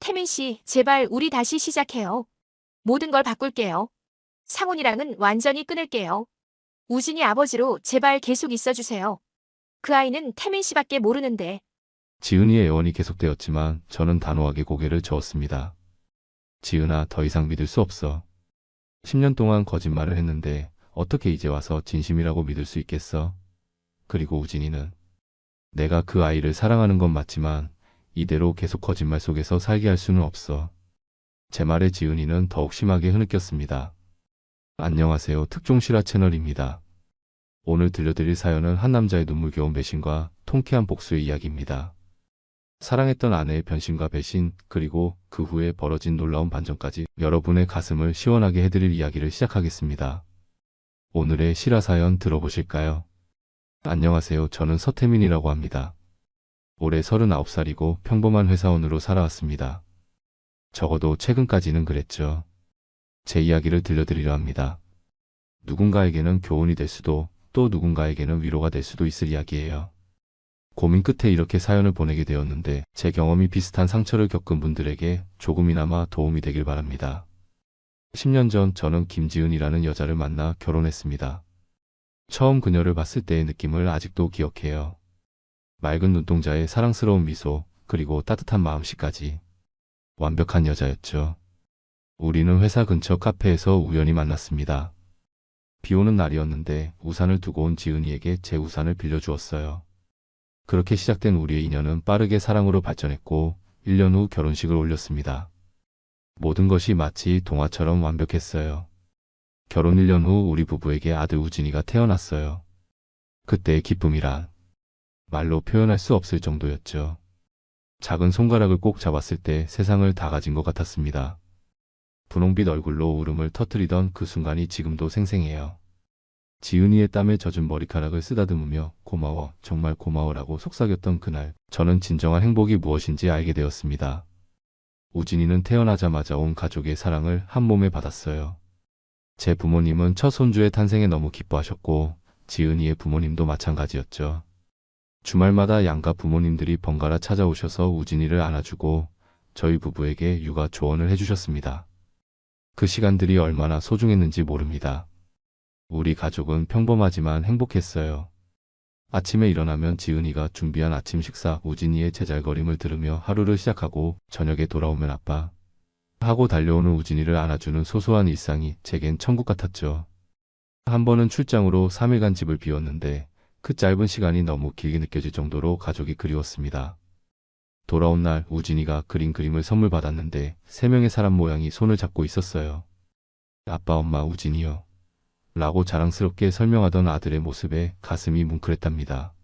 태민 씨, 제발 우리 다시 시작해요. 모든 걸 바꿀게요. 상훈이랑은 완전히 끊을게요. 우진이 아버지로 제발 계속 있어주세요. 그 아이는 태민 씨밖에 모르는데. 지은이의 애원이 계속되었지만 저는 단호하게 고개를 저었습니다. 지은아, 더 이상 믿을 수 없어. 10년 동안 거짓말을 했는데 어떻게 이제 와서 진심이라고 믿을 수 있겠어? 그리고 우진이는 내가 그 아이를 사랑하는 건 맞지만 이대로 계속 거짓말 속에서 살게 할 수는 없어. 제 말에 지은이는 더욱 심하게 흐느꼈습니다. 안녕하세요. 특종 실화 채널입니다. 오늘 들려드릴 사연은 한 남자의 눈물겨운 배신과 통쾌한 복수의 이야기입니다. 사랑했던 아내의 변심과 배신, 그리고 그 후에 벌어진 놀라운 반전까지 여러분의 가슴을 시원하게 해드릴 이야기를 시작하겠습니다. 오늘의 실화 사연 들어보실까요? 안녕하세요. 저는 서태민이라고 합니다. 올해 39살이고 평범한 회사원으로 살아왔습니다. 적어도 최근까지는 그랬죠. 제 이야기를 들려드리려 합니다. 누군가에게는 교훈이 될 수도, 또 누군가에게는 위로가 될 수도 있을 이야기예요. 고민 끝에 이렇게 사연을 보내게 되었는데 제 경험이 비슷한 상처를 겪은 분들에게 조금이나마 도움이 되길 바랍니다. 10년 전 저는 김지은이라는 여자를 만나 결혼했습니다. 처음 그녀를 봤을 때의 느낌을 아직도 기억해요. 맑은 눈동자에 사랑스러운 미소, 그리고 따뜻한 마음씨까지. 완벽한 여자였죠. 우리는 회사 근처 카페에서 우연히 만났습니다. 비 오는 날이었는데 우산을 두고 온 지은이에게 제 우산을 빌려주었어요. 그렇게 시작된 우리의 인연은 빠르게 사랑으로 발전했고 1년 후 결혼식을 올렸습니다. 모든 것이 마치 동화처럼 완벽했어요. 결혼 1년 후 우리 부부에게 아들 우진이가 태어났어요. 그때의 기쁨이란 말로 표현할 수 없을 정도였죠. 작은 손가락을 꼭 잡았을 때 세상을 다 가진 것 같았습니다. 분홍빛 얼굴로 울음을 터뜨리던 그 순간이 지금도 생생해요. 지은이의 땀에 젖은 머리카락을 쓰다듬으며 고마워, 정말 고마워라고 속삭였던 그날, 저는 진정한 행복이 무엇인지 알게 되었습니다. 우진이는 태어나자마자 온 가족의 사랑을 한 몸에 받았어요. 제 부모님은 첫 손주의 탄생에 너무 기뻐하셨고 지은이의 부모님도 마찬가지였죠. 주말마다 양가 부모님들이 번갈아 찾아오셔서 우진이를 안아주고 저희 부부에게 육아 조언을 해주셨습니다. 그 시간들이 얼마나 소중했는지 모릅니다. 우리 가족은 평범하지만 행복했어요. 아침에 일어나면 지은이가 준비한 아침 식사, 우진이의 제잘거림을 들으며 하루를 시작하고 저녁에 돌아오면 아빠 하고 달려오는 우진이를 안아주는 소소한 일상이 제겐 천국 같았죠. 한 번은 출장으로 3일간 집을 비웠는데 그 짧은 시간이 너무 길게 느껴질 정도로 가족이 그리웠습니다. 돌아온 날 우진이가 그린 그림을 선물 받았는데 3명의 사람 모양이 손을 잡고 있었어요. 아빠, 엄마, 우진이요. 라고 자랑스럽게 설명하던 아들의 모습에 가슴이 뭉클했답니다.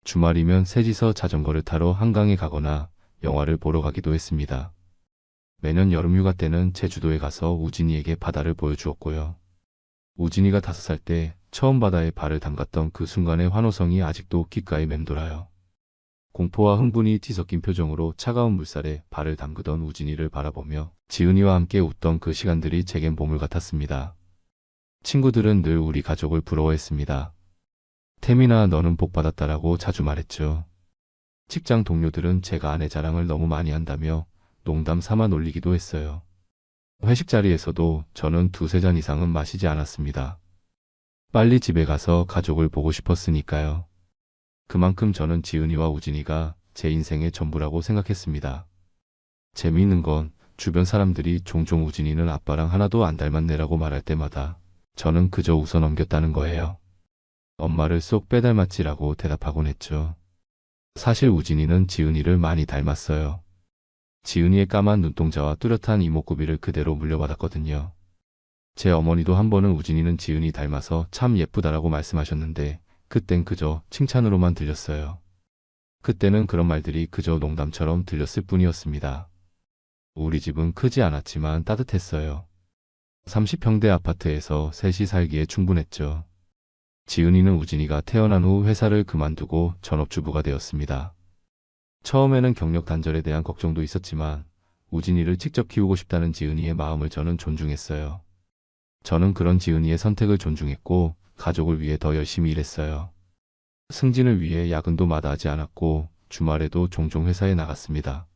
주말이면 셋이서 자전거를 타러 한강에 가거나 영화를 보러 가기도 했습니다. 매년 여름휴가 때는 제주도에 가서 우진이에게 바다를 보여주었고요. 우진이가 5살 때 처음 바다에 발을 담갔던 그 순간의 환호성이 아직도 귓가에 맴돌아요. 공포와 흥분이 뒤섞인 표정으로 차가운 물살에 발을 담그던 우진이를 바라보며 지은이와 함께 웃던 그 시간들이 제겐 보물 같았습니다. 친구들은 늘 우리 가족을 부러워했습니다. 태민아, 너는 복 받았다라고 자주 말했죠. 직장 동료들은 제가 아내 자랑을 너무 많이 한다며 농담 삼아 놀리기도 했어요. 회식 자리에서도 저는 2~3잔 이상은 마시지 않았습니다. 빨리 집에 가서 가족을 보고 싶었으니까요. 그만큼 저는 지은이와 우진이가 제 인생의 전부라고 생각했습니다. 재미있는 건 주변 사람들이 종종 우진이는 아빠랑 하나도 안 닮았네라고 말할 때마다 저는 그저 웃어 넘겼다는 거예요. 엄마를 쏙 빼닮았지라고 대답하곤 했죠. 사실 우진이는 지은이를 많이 닮았어요. 지은이의 까만 눈동자와 뚜렷한 이목구비를 그대로 물려받았거든요. 제 어머니도 한 번은 우진이는 지은이 닮아서 참 예쁘다라고 말씀하셨는데 그땐 그저 칭찬으로만 들렸어요. 그때는 그런 말들이 그저 농담처럼 들렸을 뿐이었습니다. 우리 집은 크지 않았지만 따뜻했어요. 30평대 아파트에서 셋이 살기에 충분했죠. 지은이는 우진이가 태어난 후 회사를 그만두고 전업주부가 되었습니다. 처음에는 경력 단절에 대한 걱정도 있었지만 우진이를 직접 키우고 싶다는 지은이의 마음을 저는 존중했어요. 저는 그런 지은이의 선택을 존중했고 가족을 위해 더 열심히 일했어요. 승진을 위해 야근도 마다하지 않았고 주말에도 종종 회사에 나갔습니다.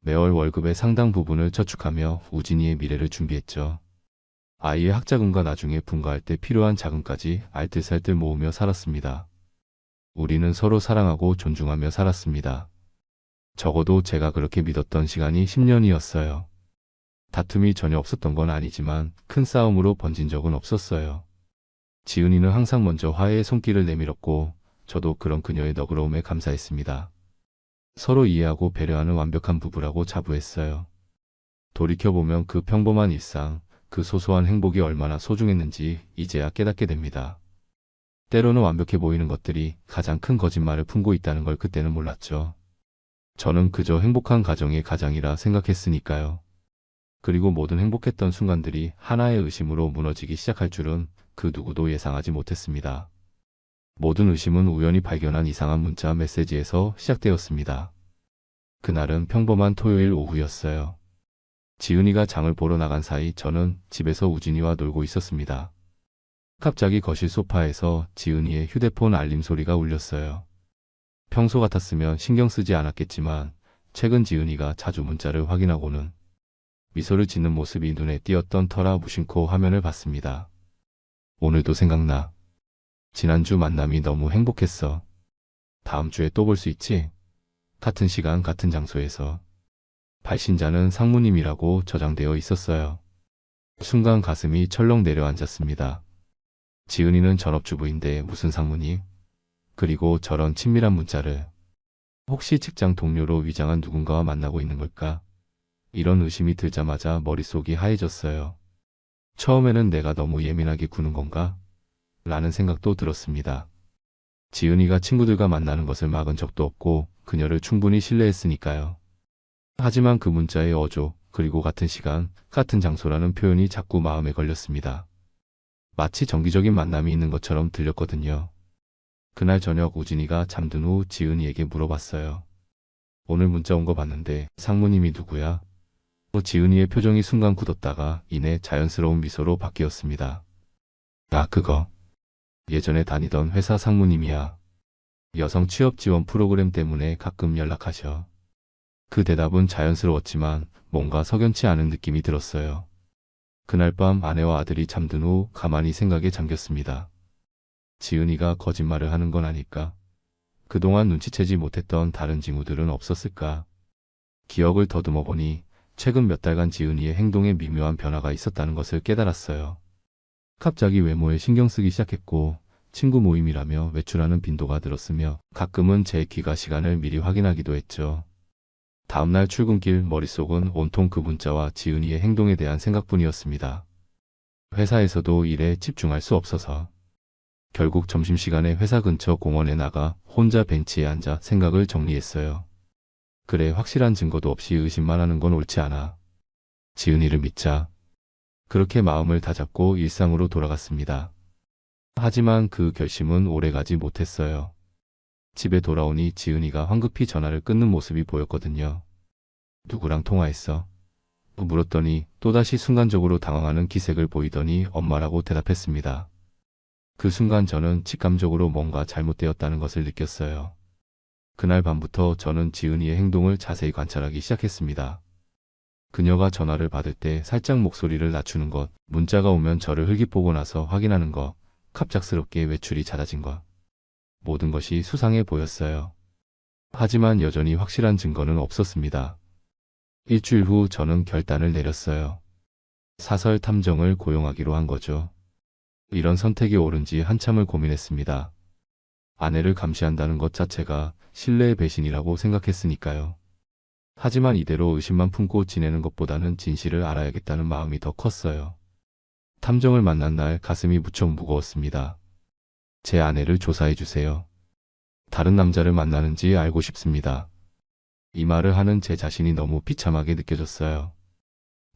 매월 월급의 상당 부분을 저축하며 우진이의 미래를 준비했죠. 아이의 학자금과 나중에 분가할 때 필요한 자금까지 알뜰살뜰 모으며 살았습니다. 우리는 서로 사랑하고 존중하며 살았습니다. 적어도 제가 그렇게 믿었던 시간이 10년이었어요. 다툼이 전혀 없었던 건 아니지만 큰 싸움으로 번진 적은 없었어요. 지은이는 항상 먼저 화해의 손길을 내밀었고 저도 그런 그녀의 너그러움에 감사했습니다. 서로 이해하고 배려하는 완벽한 부부라고 자부했어요. 돌이켜보면 그 평범한 일상, 그 소소한 행복이 얼마나 소중했는지 이제야 깨닫게 됩니다. 때로는 완벽해 보이는 것들이 가장 큰 거짓말을 품고 있다는 걸 그때는 몰랐죠. 저는 그저 행복한 가정의 가장이라 생각했으니까요. 그리고 모든 행복했던 순간들이 하나의 의심으로 무너지기 시작할 줄은 그 누구도 예상하지 못했습니다. 모든 의심은 우연히 발견한 이상한 문자 메시지에서 시작되었습니다. 그날은 평범한 토요일 오후였어요. 지은이가 장을 보러 나간 사이 저는 집에서 우진이와 놀고 있었습니다. 갑자기 거실 소파에서 지은이의 휴대폰 알림 소리가 울렸어요. 평소 같았으면 신경 쓰지 않았겠지만 최근 지은이가 자주 문자를 확인하고는 미소를 짓는 모습이 눈에 띄었던 터라 무심코 화면을 봤습니다. 오늘도 생각나. 지난주 만남이 너무 행복했어. 다음 주에 또 볼 수 있지? 같은 시간 같은 장소에서. 발신자는 상무님이라고 저장되어 있었어요. 순간 가슴이 철렁 내려앉았습니다. 지은이는 전업주부인데 무슨 상무님? 그리고 저런 친밀한 문자를. 혹시 직장 동료로 위장한 누군가와 만나고 있는 걸까? 이런 의심이 들자마자 머릿속이 하얘졌어요. 처음에는 내가 너무 예민하게 구는 건가? 라는 생각도 들었습니다. 지은이가 친구들과 만나는 것을 막은 적도 없고 그녀를 충분히 신뢰했으니까요. 하지만 그 문자의 어조, 그리고 같은 시간, 같은 장소라는 표현이 자꾸 마음에 걸렸습니다. 마치 정기적인 만남이 있는 것처럼 들렸거든요. 그날 저녁 우진이가 잠든 후 지은이에게 물어봤어요. 오늘 문자 온 거 봤는데 상무님이 누구야? 지은이의 표정이 순간 굳었다가 이내 자연스러운 미소로 바뀌었습니다. 아, 그거. 예전에 다니던 회사 상무님이야. 여성 취업 지원 프로그램 때문에 가끔 연락하셔. 그 대답은 자연스러웠지만 뭔가 석연치 않은 느낌이 들었어요. 그날 밤 아내와 아들이 잠든 후 가만히 생각에 잠겼습니다. 지은이가 거짓말을 하는 건 아닐까? 그동안 눈치채지 못했던 다른 징후들은 없었을까? 기억을 더듬어 보니 최근 몇 달간 지은이의 행동에 미묘한 변화가 있었다는 것을 깨달았어요. 갑자기 외모에 신경 쓰기 시작했고 친구 모임이라며 외출하는 빈도가 늘었으며 가끔은 제 귀가 시간을 미리 확인하기도 했죠. 다음날 출근길 머릿속은 온통 그 문자와 지은이의 행동에 대한 생각뿐이었습니다. 회사에서도 일에 집중할 수 없어서 결국 점심시간에 회사 근처 공원에 나가 혼자 벤치에 앉아 생각을 정리했어요. 그래, 확실한 증거도 없이 의심만 하는 건 옳지 않아. 지은이를 믿자. 그렇게 마음을 다잡고 일상으로 돌아갔습니다. 하지만 그 결심은 오래가지 못했어요. 집에 돌아오니 지은이가 황급히 전화를 끊는 모습이 보였거든요. 누구랑 통화했어? 물었더니 또다시 순간적으로 당황하는 기색을 보이더니 엄마라고 대답했습니다. 그 순간 저는 직감적으로 뭔가 잘못되었다는 것을 느꼈어요. 그날 밤부터 저는 지은이의 행동을 자세히 관찰하기 시작했습니다. 그녀가 전화를 받을 때 살짝 목소리를 낮추는 것, 문자가 오면 저를 흘깃보고 나서 확인하는 것, 갑작스럽게 외출이 잦아진 것. 모든 것이 수상해 보였어요. 하지만 여전히 확실한 증거는 없었습니다. 일주일 후 저는 결단을 내렸어요. 사설 탐정을 고용하기로 한 거죠. 이런 선택이 옳은지 한참을 고민했습니다. 아내를 감시한다는 것 자체가 신뢰의 배신이라고 생각했으니까요. 하지만 이대로 의심만 품고 지내는 것보다는 진실을 알아야겠다는 마음이 더 컸어요. 탐정을 만난 날 가슴이 무척 무거웠습니다. 제 아내를 조사해 주세요. 다른 남자를 만나는지 알고 싶습니다. 이 말을 하는 제 자신이 너무 비참하게 느껴졌어요.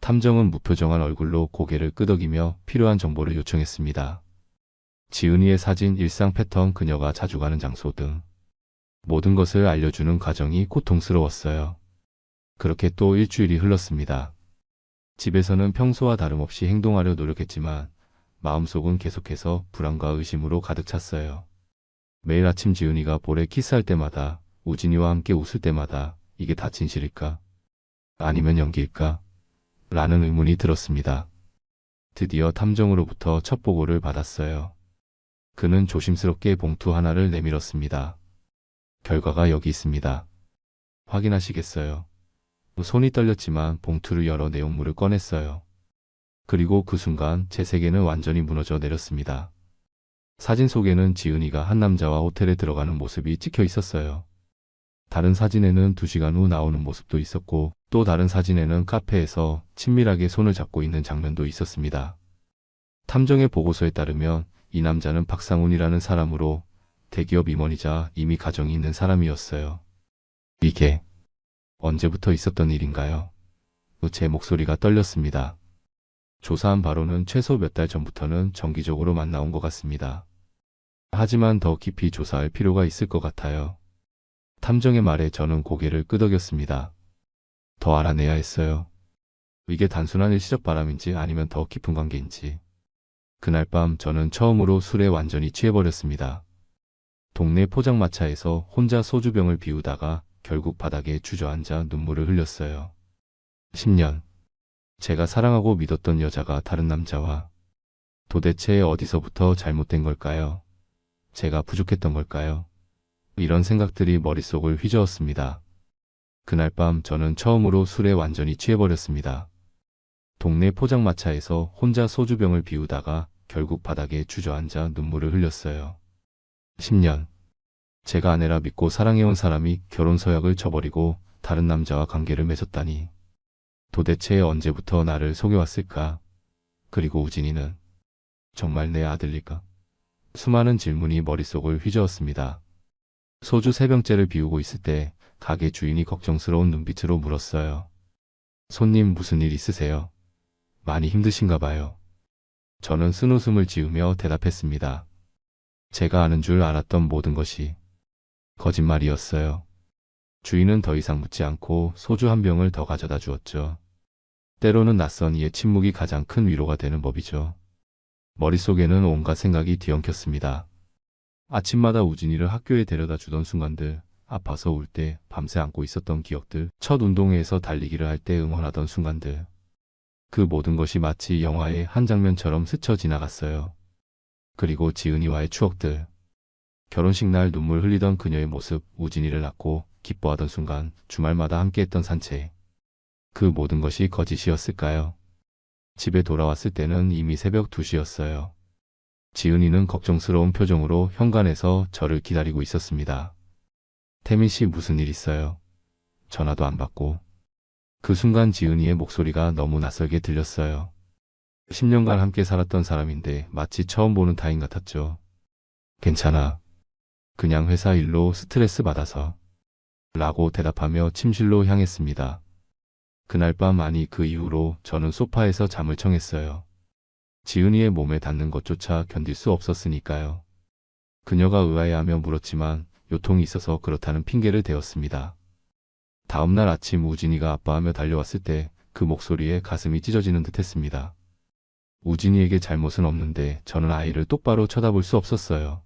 탐정은 무표정한 얼굴로 고개를 끄덕이며 필요한 정보를 요청했습니다. 지은이의 사진, 일상 패턴, 그녀가 자주 가는 장소 등 모든 것을 알려주는 과정이 고통스러웠어요. 그렇게 또 일주일이 흘렀습니다. 집에서는 평소와 다름없이 행동하려 노력했지만 마음속은 계속해서 불안과 의심으로 가득 찼어요. 매일 아침 지은이가 볼에 키스할 때마다, 우진이와 함께 웃을 때마다 이게 다 진실일까? 아니면 연기일까? 라는 의문이 들었습니다. 드디어 탐정으로부터 첫 보고를 받았어요. 그는 조심스럽게 봉투 하나를 내밀었습니다. 결과가 여기 있습니다. 확인하시겠어요? 손이 떨렸지만 봉투를 열어 내용물을 꺼냈어요. 그리고 그 순간 제 세계는 완전히 무너져 내렸습니다. 사진 속에는 지은이가 한 남자와 호텔에 들어가는 모습이 찍혀 있었어요. 다른 사진에는 2시간 후 나오는 모습도 있었고, 또 다른 사진에는 카페에서 친밀하게 손을 잡고 있는 장면도 있었습니다. 탐정의 보고서에 따르면 이 남자는 박상훈이라는 사람으로 대기업 임원이자 이미 가정이 있는 사람이었어요. 이게 언제부터 있었던 일인가요? 제 목소리가 떨렸습니다. 조사한 바로는 최소 몇 달 전부터는 정기적으로 만나온 것 같습니다. 하지만 더 깊이 조사할 필요가 있을 것 같아요. 탐정의 말에 저는 고개를 끄덕였습니다. 더 알아내야 했어요. 이게 단순한 일시적 바람인지 아니면 더 깊은 관계인지. 그날 밤 저는 처음으로 술에 완전히 취해버렸습니다. 동네 포장마차에서 혼자 소주병을 비우다가 결국 바닥에 주저앉아 눈물을 흘렸어요. 10년. 제가 사랑하고 믿었던 여자가 다른 남자와. 도대체 어디서부터 잘못된 걸까요? 제가 부족했던 걸까요? 이런 생각들이 머릿속을 휘저었습니다. 그날 밤 저는 처음으로 술에 완전히 취해버렸습니다. 동네 포장마차에서 혼자 소주병을 비우다가 결국 바닥에 주저앉아 눈물을 흘렸어요. 10년. 제가 아내라 믿고 사랑해온 사람이 결혼 서약을 쳐버리고 다른 남자와 관계를 맺었다니. 도대체 언제부터 나를 속여왔을까? 그리고 우진이는 정말 내 아들일까? 수많은 질문이 머릿속을 휘저었습니다. 소주 3병째를 비우고 있을 때 가게 주인이 걱정스러운 눈빛으로 물었어요. 손님 무슨 일 있으세요? 많이 힘드신가 봐요. 저는 쓴웃음을 지으며 대답했습니다. 제가 아는 줄 알았던 모든 것이 거짓말이었어요. 주인은 더 이상 묻지 않고 소주 1병을 더 가져다 주었죠. 때로는 낯선 이의 침묵이 가장 큰 위로가 되는 법이죠. 머릿속에는 온갖 생각이 뒤엉켰습니다. 아침마다 우진이를 학교에 데려다 주던 순간들, 아파서 울 때 밤새 안고 있었던 기억들, 첫 운동회에서 달리기를 할 때 응원하던 순간들. 그 모든 것이 마치 영화의 한 장면처럼 스쳐 지나갔어요. 그리고 지은이와의 추억들. 결혼식 날 눈물 흘리던 그녀의 모습, 우진이를 낳고 기뻐하던 순간, 주말마다 함께했던 산책. 그 모든 것이 거짓이었을까요? 집에 돌아왔을 때는 이미 새벽 2시였어요. 지은이는 걱정스러운 표정으로 현관에서 저를 기다리고 있었습니다. 태민 씨 무슨 일 있어요? 전화도 안 받고. 그 순간 지은이의 목소리가 너무 낯설게 들렸어요. 10년간 함께 살았던 사람인데 마치 처음 보는 타인 같았죠. 괜찮아. 그냥 회사 일로 스트레스 받아서. 라고 대답하며 침실로 향했습니다. 그날 밤 아니 그 이후로 저는 소파에서 잠을 청했어요. 지은이의 몸에 닿는 것조차 견딜 수 없었으니까요. 그녀가 의아해하며 물었지만 요통이 있어서 그렇다는 핑계를 대었습니다. 다음날 아침 우진이가 아빠하며 달려왔을 때 그 목소리에 가슴이 찢어지는 듯 했습니다. 우진이에게 잘못은 없는데 저는 아이를 똑바로 쳐다볼 수 없었어요.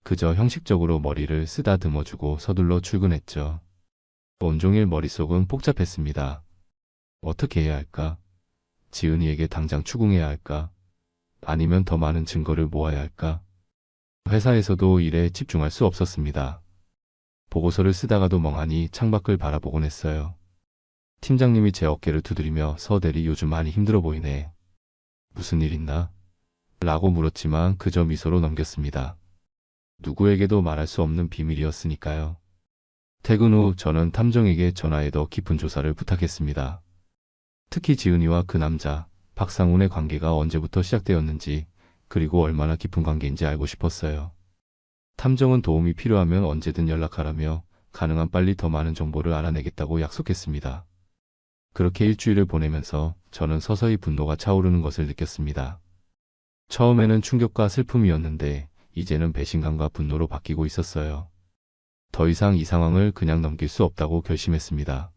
그저 형식적으로 머리를 쓰다듬어주고 서둘러 출근했죠. 온종일 머릿속은 복잡했습니다. 어떻게 해야 할까? 지은이에게 당장 추궁해야 할까? 아니면 더 많은 증거를 모아야 할까? 회사에서도 일에 집중할 수 없었습니다. 보고서를 쓰다가도 멍하니 창밖을 바라보곤 했어요. 팀장님이 제 어깨를 두드리며 서대리 요즘 많이 힘들어 보이네. 무슨 일 있나? 라고 물었지만 그저 미소로 넘겼습니다. 누구에게도 말할 수 없는 비밀이었으니까요. 퇴근 후 저는 탐정에게 전화해 더 깊은 조사를 부탁했습니다. 특히 지은이와 그 남자, 박상훈의 관계가 언제부터 시작되었는지, 그리고 얼마나 깊은 관계인지 알고 싶었어요. 탐정은 도움이 필요하면 언제든 연락하라며 가능한 빨리 더 많은 정보를 알아내겠다고 약속했습니다. 그렇게 일주일을 보내면서 저는 서서히 분노가 차오르는 것을 느꼈습니다. 처음에는 충격과 슬픔이었는데 이제는 배신감과 분노로 바뀌고 있었어요. 더 이상 이 상황을 그냥 넘길 수 없다고 결심했습니다.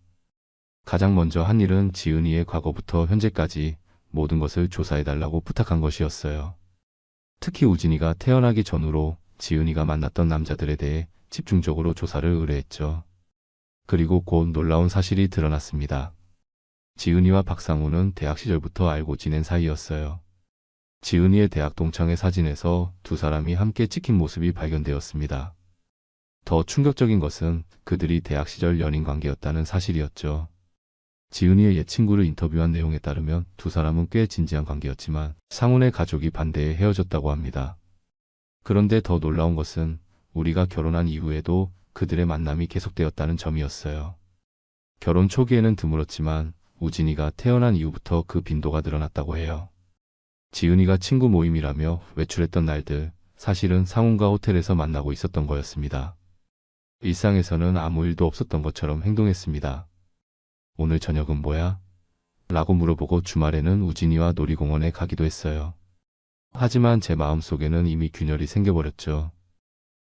가장 먼저 한 일은 지은이의 과거부터 현재까지 모든 것을 조사해달라고 부탁한 것이었어요. 특히 우진이가 태어나기 전후로 지은이가 만났던 남자들에 대해 집중적으로 조사를 의뢰했죠. 그리고 곧 놀라운 사실이 드러났습니다. 지은이와 박상우는 대학 시절부터 알고 지낸 사이였어요. 지은이의 대학 동창회 사진에서 두 사람이 함께 찍힌 모습이 발견되었습니다. 더 충격적인 것은 그들이 대학 시절 연인 관계였다는 사실이었죠. 지은이의 옛 친구를 인터뷰한 내용에 따르면 두 사람은 꽤 진지한 관계였지만 상훈의 가족이 반대해 헤어졌다고 합니다. 그런데 더 놀라운 것은 우리가 결혼한 이후에도 그들의 만남이 계속되었다는 점이었어요. 결혼 초기에는 드물었지만 우진이가 태어난 이후부터 그 빈도가 늘어났다고 해요. 지은이가 친구 모임이라며 외출했던 날들, 사실은 상훈과 호텔에서 만나고 있었던 거였습니다. 일상에서는 아무 일도 없었던 것처럼 행동했습니다. 오늘 저녁은 뭐야? 라고 물어보고 주말에는 우진이와 놀이공원에 가기도 했어요. 하지만 제 마음속에는 이미 균열이 생겨버렸죠.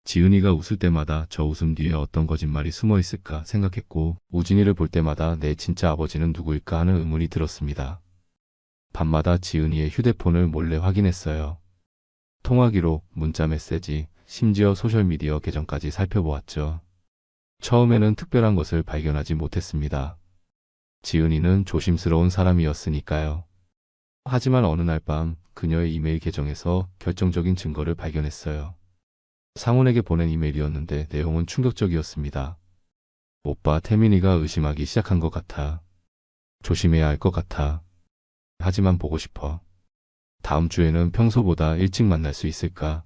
지은이가 웃을 때마다 저 웃음 뒤에 어떤 거짓말이 숨어 있을까 생각했고, 우진이를 볼 때마다 내 진짜 아버지는 누구일까 하는 의문이 들었습니다. 밤마다 지은이의 휴대폰을 몰래 확인했어요. 통화 기록, 문자 메시지, 심지어 소셜미디어 계정까지 살펴보았죠. 처음에는 특별한 것을 발견하지 못했습니다. 지은이는 조심스러운 사람이었으니까요. 하지만 어느 날 밤 그녀의 이메일 계정에서 결정적인 증거를 발견했어요. 상훈에게 보낸 이메일이었는데 내용은 충격적이었습니다. 오빠 태민이가 의심하기 시작한 것 같아. 조심해야 할 것 같아. 하지만 보고 싶어. 다음 주에는 평소보다 일찍 만날 수 있을까?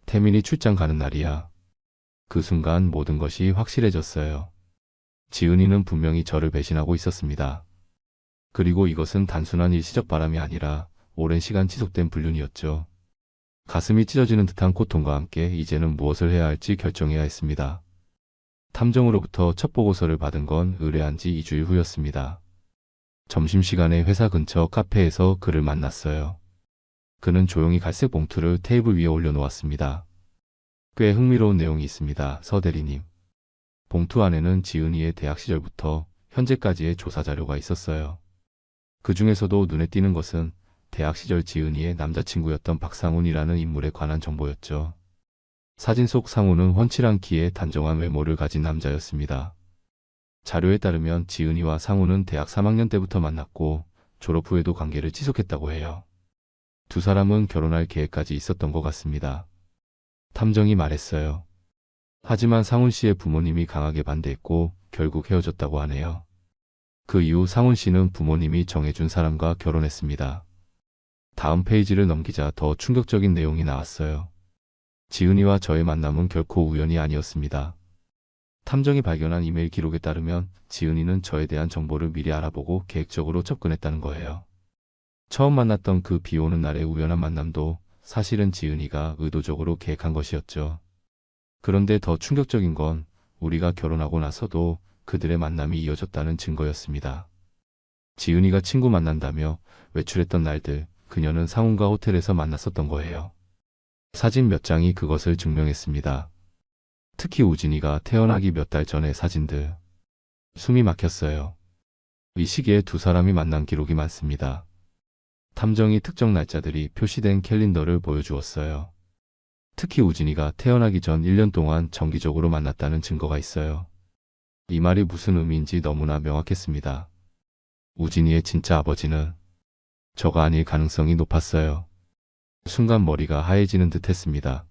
태민이 출장 가는 날이야. 그 순간 모든 것이 확실해졌어요. 지은이는 분명히 저를 배신하고 있었습니다. 그리고 이것은 단순한 일시적 바람이 아니라 오랜 시간 지속된 불륜이었죠. 가슴이 찢어지는 듯한 고통과 함께 이제는 무엇을 해야 할지 결정해야 했습니다. 탐정으로부터 첫 보고서를 받은 건 의뢰한 지 2주일 후였습니다. 점심시간에 회사 근처 카페에서 그를 만났어요. 그는 조용히 갈색 봉투를 테이블 위에 올려놓았습니다. 꽤 흥미로운 내용이 있습니다, 서 대리님. 봉투 안에는 지은이의 대학 시절부터 현재까지의 조사 자료가 있었어요. 그 중에서도 눈에 띄는 것은 대학 시절 지은이의 남자친구였던 박상훈이라는 인물에 관한 정보였죠. 사진 속 상훈은 훤칠한 키에 단정한 외모를 가진 남자였습니다. 자료에 따르면 지은이와 상훈은 대학 3학년 때부터 만났고 졸업 후에도 관계를 지속했다고 해요. 두 사람은 결혼할 계획까지 있었던 것 같습니다. 탐정이 말했어요. 하지만 상훈 씨의 부모님이 강하게 반대했고 결국 헤어졌다고 하네요. 그 이후 상훈 씨는 부모님이 정해준 사람과 결혼했습니다. 다음 페이지를 넘기자 더 충격적인 내용이 나왔어요. 지은이와 저의 만남은 결코 우연이 아니었습니다. 탐정이 발견한 이메일 기록에 따르면 지은이는 저에 대한 정보를 미리 알아보고 계획적으로 접근했다는 거예요. 처음 만났던 그 비 오는 날의 우연한 만남도 사실은 지은이가 의도적으로 계획한 것이었죠. 그런데 더 충격적인 건 우리가 결혼하고 나서도 그들의 만남이 이어졌다는 증거였습니다. 지은이가 친구 만난다며 외출했던 날들, 그녀는 상훈과 호텔에서 만났었던 거예요. 사진 몇 장이 그것을 증명했습니다. 특히 우진이가 태어나기 몇 달 전의 사진들. 숨이 막혔어요. 이 시기에 두 사람이 만난 기록이 많습니다. 탐정이 특정 날짜들이 표시된 캘린더를 보여주었어요. 특히 우진이가 태어나기 전 1년 동안 정기적으로 만났다는 증거가 있어요. 이 말이 무슨 의미인지 너무나 명확했습니다. 우진이의 진짜 아버지는 저가 아닐 가능성이 높았어요. 순간 머리가 하얘지는 듯 했습니다.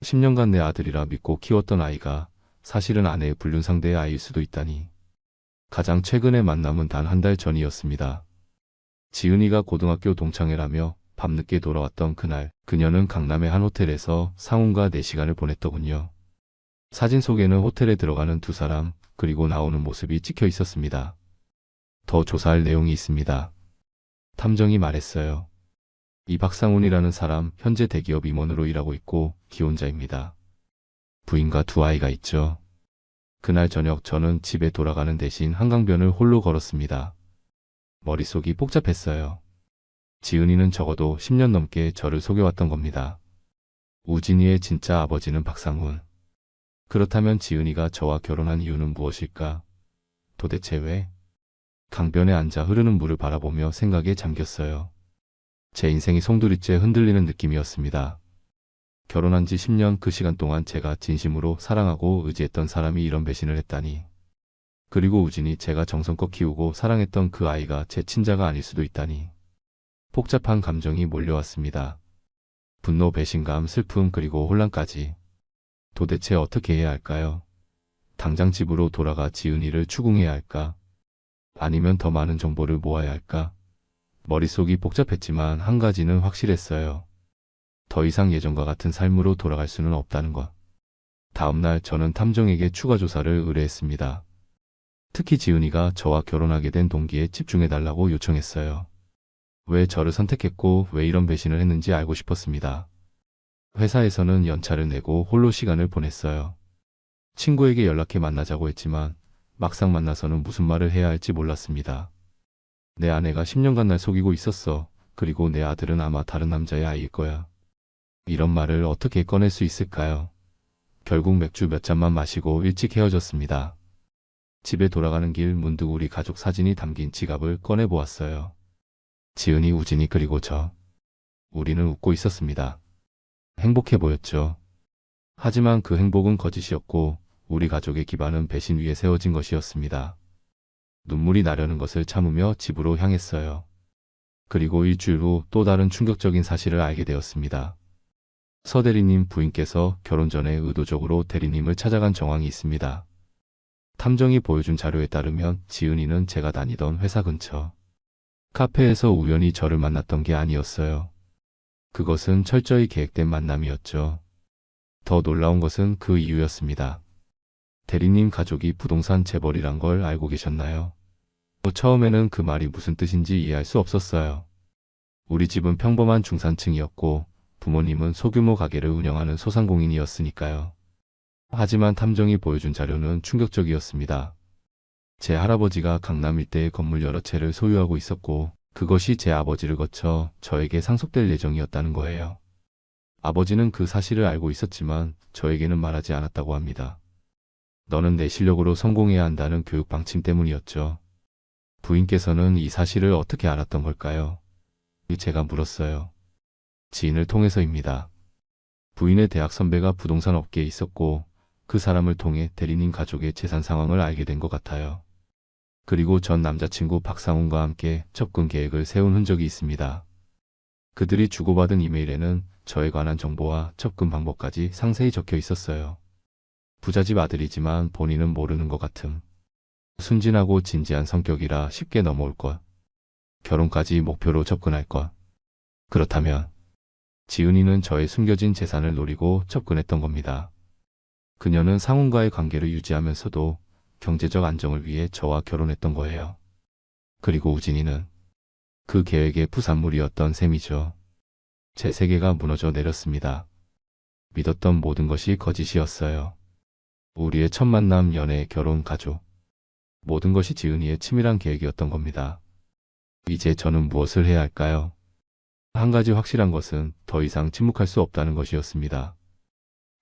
10년간 내 아들이라 믿고 키웠던 아이가 사실은 아내의 불륜 상대의 아이일 수도 있다니. 가장 최근의 만남은 단 한 달 전이었습니다. 지은이가 고등학교 동창회라며 밤늦게 돌아왔던 그날, 그녀는 강남의 한 호텔에서 상훈과 4시간을 보냈더군요. 사진 속에는 호텔에 들어가는 두 사람, 그리고 나오는 모습이 찍혀 있었습니다. 더 조사할 내용이 있습니다. 탐정이 말했어요. 이 박상훈이라는 사람 현재 대기업 임원으로 일하고 있고 기혼자입니다. 부인과 두 아이가 있죠. 그날 저녁 저는 집에 돌아가는 대신 한강변을 홀로 걸었습니다. 머릿속이 복잡했어요. 지은이는 적어도 10년 넘게 저를 속여왔던 겁니다. 우진이의 진짜 아버지는 박상훈. 그렇다면 지은이가 저와 결혼한 이유는 무엇일까? 도대체 왜? 강변에 앉아 흐르는 물을 바라보며 생각에 잠겼어요. 제 인생이 송두리째 흔들리는 느낌이었습니다. 결혼한 지 10년 그 시간 동안 제가 진심으로 사랑하고 의지했던 사람이 이런 배신을 했다니. 그리고 우진이 제가 정성껏 키우고 사랑했던 그 아이가 제 친자가 아닐 수도 있다니. 복잡한 감정이 몰려왔습니다. 분노, 배신감, 슬픔, 그리고 혼란까지. 도대체 어떻게 해야 할까요? 당장 집으로 돌아가 지은이를 추궁해야 할까? 아니면 더 많은 정보를 모아야 할까? 머릿속이 복잡했지만 한 가지는 확실했어요. 더 이상 예전과 같은 삶으로 돌아갈 수는 없다는 것. 다음날 저는 탐정에게 추가 조사를 의뢰했습니다. 특히 지은이가 저와 결혼하게 된 동기에 집중해달라고 요청했어요. 왜 저를 선택했고 왜 이런 배신을 했는지 알고 싶었습니다. 회사에서는 연차를 내고 홀로 시간을 보냈어요. 친구에게 연락해 만나자고 했지만 막상 만나서는 무슨 말을 해야 할지 몰랐습니다. 내 아내가 10년간 날 속이고 있었어. 그리고 내 아들은 아마 다른 남자의 아이일 거야. 이런 말을 어떻게 꺼낼 수 있을까요? 결국 맥주 몇 잔만 마시고 일찍 헤어졌습니다. 집에 돌아가는 길 문득 우리 가족 사진이 담긴 지갑을 꺼내보았어요. 지은이, 우진이 그리고 저. 우리는 웃고 있었습니다. 행복해 보였죠. 하지만 그 행복은 거짓이었고 우리 가족의 기반은 배신 위에 세워진 것이었습니다. 눈물이 나려는 것을 참으며 집으로 향했어요. 그리고 일주일 후 또 다른 충격적인 사실을 알게 되었습니다. 서 대리님 부인께서 결혼 전에 의도적으로 대리님을 찾아간 정황이 있습니다. 탐정이 보여준 자료에 따르면 지은이는 제가 다니던 회사 근처 카페에서 우연히 저를 만났던 게 아니었어요. 그것은 철저히 계획된 만남이었죠. 더 놀라운 것은 그 이유였습니다. 대리님 가족이 부동산 재벌이란 걸 알고 계셨나요? 처음에는 그 말이 무슨 뜻인지 이해할 수 없었어요. 우리 집은 평범한 중산층이었고 부모님은 소규모 가게를 운영하는 소상공인이었으니까요. 하지만 탐정이 보여준 자료는 충격적이었습니다. 제 할아버지가 강남 일대의 건물 여러 채를 소유하고 있었고 그것이 제 아버지를 거쳐 저에게 상속될 예정이었다는 거예요. 아버지는 그 사실을 알고 있었지만 저에게는 말하지 않았다고 합니다. 너는 내 실력으로 성공해야 한다는 교육 방침 때문이었죠. 부인께서는 이 사실을 어떻게 알았던 걸까요? 제가 물었어요. 지인을 통해서입니다. 부인의 대학 선배가 부동산 업계에 있었고 그 사람을 통해 대리님 가족의 재산 상황을 알게 된 것 같아요. 그리고 전 남자친구 박상훈과 함께 접근 계획을 세운 흔적이 있습니다. 그들이 주고받은 이메일에는 저에 관한 정보와 접근 방법까지 상세히 적혀 있었어요. 부잣집 아들이지만 본인은 모르는 것 같음. 순진하고 진지한 성격이라 쉽게 넘어올 것. 결혼까지 목표로 접근할 것. 그렇다면 지은이는 저의 숨겨진 재산을 노리고 접근했던 겁니다. 그녀는 상훈과의 관계를 유지하면서도 경제적 안정을 위해 저와 결혼했던 거예요. 그리고 우진이는 그 계획의 부산물이었던 셈이죠. 제 세계가 무너져 내렸습니다. 믿었던 모든 것이 거짓이었어요. 우리의 첫 만남, 연애, 결혼, 가족. 모든 것이 지은이의 치밀한 계획이었던 겁니다. 이제 저는 무엇을 해야 할까요? 한 가지 확실한 것은 더 이상 침묵할 수 없다는 것이었습니다.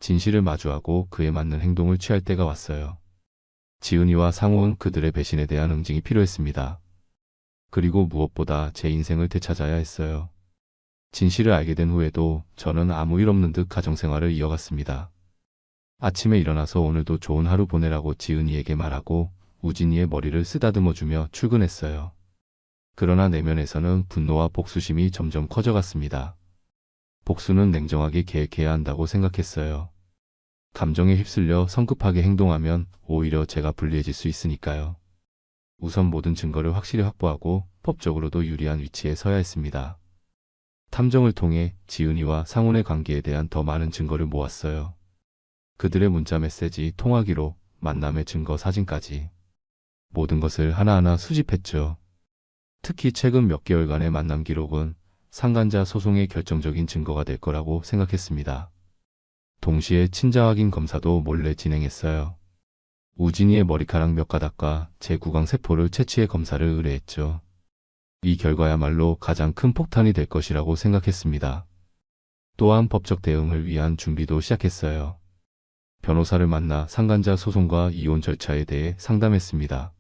진실을 마주하고 그에 맞는 행동을 취할 때가 왔어요. 지은이와 상훈, 그들의 배신에 대한 응징이 필요했습니다. 그리고 무엇보다 제 인생을 되찾아야 했어요. 진실을 알게 된 후에도 저는 아무 일 없는 듯 가정생활을 이어갔습니다. 아침에 일어나서 오늘도 좋은 하루 보내라고 지은이에게 말하고 우진이의 머리를 쓰다듬어주며 출근했어요. 그러나 내면에서는 분노와 복수심이 점점 커져갔습니다. 복수는 냉정하게 계획해야 한다고 생각했어요. 감정에 휩쓸려 성급하게 행동하면 오히려 제가 불리해질 수 있으니까요. 우선 모든 증거를 확실히 확보하고 법적으로도 유리한 위치에 서야 했습니다. 탐정을 통해 지은이와 상훈의 관계에 대한 더 많은 증거를 모았어요. 그들의 문자 메시지, 통화 기록, 만남의 증거, 사진까지. 모든 것을 하나하나 수집했죠. 특히 최근 몇 개월간의 만남 기록은 상간자 소송의 결정적인 증거가 될 거라고 생각했습니다. 동시에 친자 확인 검사도 몰래 진행했어요. 우진이의 머리카락 몇 가닥과 제 구강 세포를 채취해 검사를 의뢰했죠. 이 결과야말로 가장 큰 폭탄이 될 것이라고 생각했습니다. 또한 법적 대응을 위한 준비도 시작했어요. 변호사를 만나 상간자 소송과 이혼 절차에 대해 상담했습니다.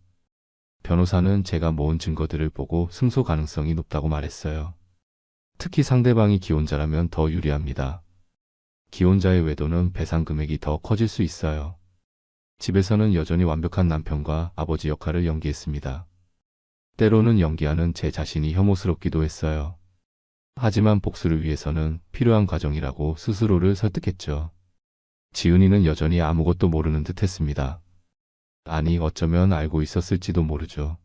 변호사는 제가 모은 증거들을 보고 승소 가능성이 높다고 말했어요. 특히 상대방이 기혼자라면 더 유리합니다. 기혼자의 외도는 배상 금액이 더 커질 수 있어요. 집에서는 여전히 완벽한 남편과 아버지 역할을 연기했습니다. 때로는 연기하는 제 자신이 혐오스럽기도 했어요. 하지만 복수를 위해서는 필요한 과정이라고 스스로를 설득했죠. 지은이는 여전히 아무것도 모르는 듯 했습니다. 아니, 어쩌면 알고 있었을지도 모르죠.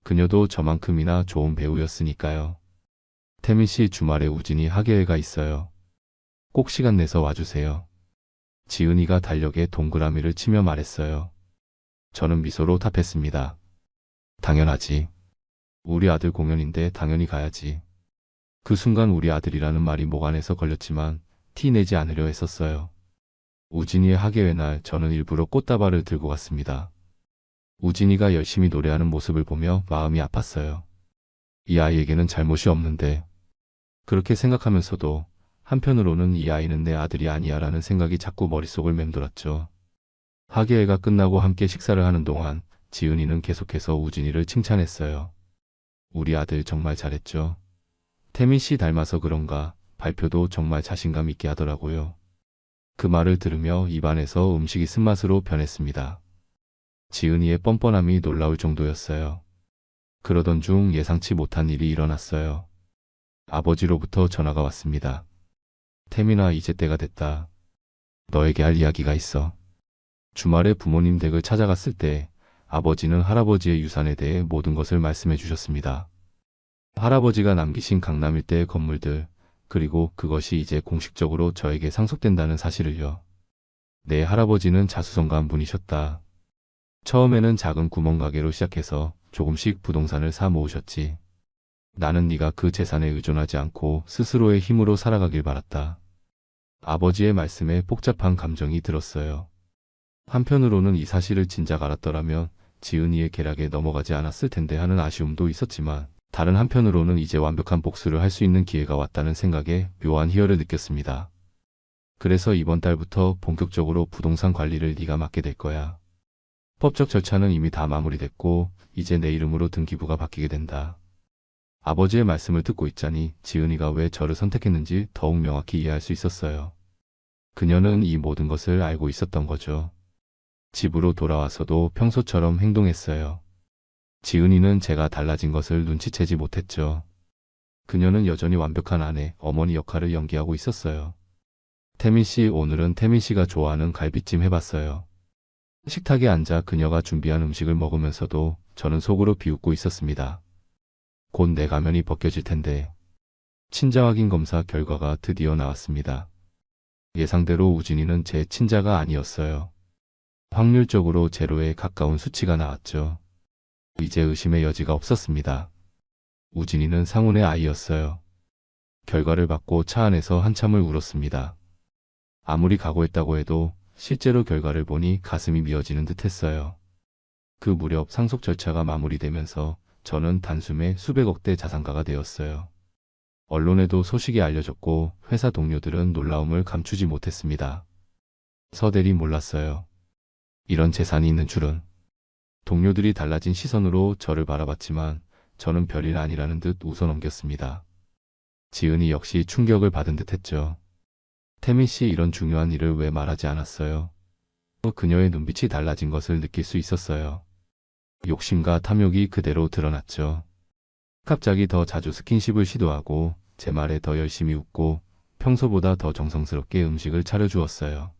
그녀도 저만큼이나 좋은 배우였으니까요. 태민 씨, 주말에 우진이 학예회가 있어요. 꼭 시간 내서 와주세요. 지은이가 달력에 동그라미를 치며 말했어요. 저는 미소로 답했습니다. 당연하지. 우리 아들 공연인데 당연히 가야지. 그 순간 우리 아들이라는 말이 목 안에서 걸렸지만 티 내지 않으려 했었어요. 우진이의 학예회 날 저는 일부러 꽃다발을 들고 갔습니다. 우진이가 열심히 노래하는 모습을 보며 마음이 아팠어요. 이 아이에게는 잘못이 없는데. 그렇게 생각하면서도 한편으로는 이 아이는 내 아들이 아니야 라는 생각이 자꾸 머릿속을 맴돌았죠. 학예회가 끝나고 함께 식사를 하는 동안 지은이는 계속해서 우진이를 칭찬했어요. 우리 아들 정말 잘했죠. 태민 씨 닮아서 그런가 발표도 정말 자신감 있게 하더라고요. 그 말을 들으며 입안에서 음식이 쓴맛으로 변했습니다. 지은이의 뻔뻔함이 놀라울 정도였어요. 그러던 중 예상치 못한 일이 일어났어요. 아버지로부터 전화가 왔습니다. 태민아, 이제 때가 됐다. 너에게 할 이야기가 있어. 주말에 부모님 댁을 찾아갔을 때 아버지는 할아버지의 유산에 대해 모든 것을 말씀해 주셨습니다. 할아버지가 남기신 강남 일대의 건물들, 그리고 그것이 이제 공식적으로 저에게 상속된다는 사실을요. 내 할아버지는 자수성가한 분이셨다. 처음에는 작은 구멍가게로 시작해서 조금씩 부동산을 사 모으셨지. 나는 네가 그 재산에 의존하지 않고 스스로의 힘으로 살아가길 바랐다. 아버지의 말씀에 복잡한 감정이 들었어요. 한편으로는 이 사실을 진작 알았더라면 지은이의 계략에 넘어가지 않았을 텐데 하는 아쉬움도 있었지만, 다른 한편으로는 이제 완벽한 복수를 할 수 있는 기회가 왔다는 생각에 묘한 희열을 느꼈습니다. 그래서 이번 달부터 본격적으로 부동산 관리를 네가 맡게 될 거야. 법적 절차는 이미 다 마무리됐고 이제 내 이름으로 등기부가 바뀌게 된다. 아버지의 말씀을 듣고 있자니 지은이가 왜 저를 선택했는지 더욱 명확히 이해할 수 있었어요. 그녀는 이 모든 것을 알고 있었던 거죠. 집으로 돌아와서도 평소처럼 행동했어요. 지은이는 제가 달라진 것을 눈치채지 못했죠. 그녀는 여전히 완벽한 아내, 어머니 역할을 연기하고 있었어요. 태민 씨, 오늘은 태민 씨가 좋아하는 갈비찜 해봤어요. 식탁에 앉아 그녀가 준비한 음식을 먹으면서도 저는 속으로 비웃고 있었습니다. 곧 내 가면이 벗겨질 텐데. 친자 확인 검사 결과가 드디어 나왔습니다. 예상대로 우진이는 제 친자가 아니었어요. 확률적으로 제로에 가까운 수치가 나왔죠. 이제 의심의 여지가 없었습니다. 우진이는 상훈의 아이였어요. 결과를 받고 차 안에서 한참을 울었습니다. 아무리 각오했다고 해도 실제로 결과를 보니 가슴이 미어지는 듯 했어요. 그 무렵 상속 절차가 마무리되면서 저는 단숨에 수백억대 자산가가 되었어요. 언론에도 소식이 알려졌고 회사 동료들은 놀라움을 감추지 못했습니다. 서대리 몰랐어요. 이런 재산이 있는 줄은. 동료들이 달라진 시선으로 저를 바라봤지만 저는 별일 아니라는 듯 웃어넘겼습니다. 지은이 역시 충격을 받은 듯 했죠. 태민 씨, 이런 중요한 일을 왜 말하지 않았어요? 그녀의 눈빛이 달라진 것을 느낄 수 있었어요. 욕심과 탐욕이 그대로 드러났죠. 갑자기 더 자주 스킨십을 시도하고 제 말에 더 열심히 웃고 평소보다 더 정성스럽게 음식을 차려주었어요.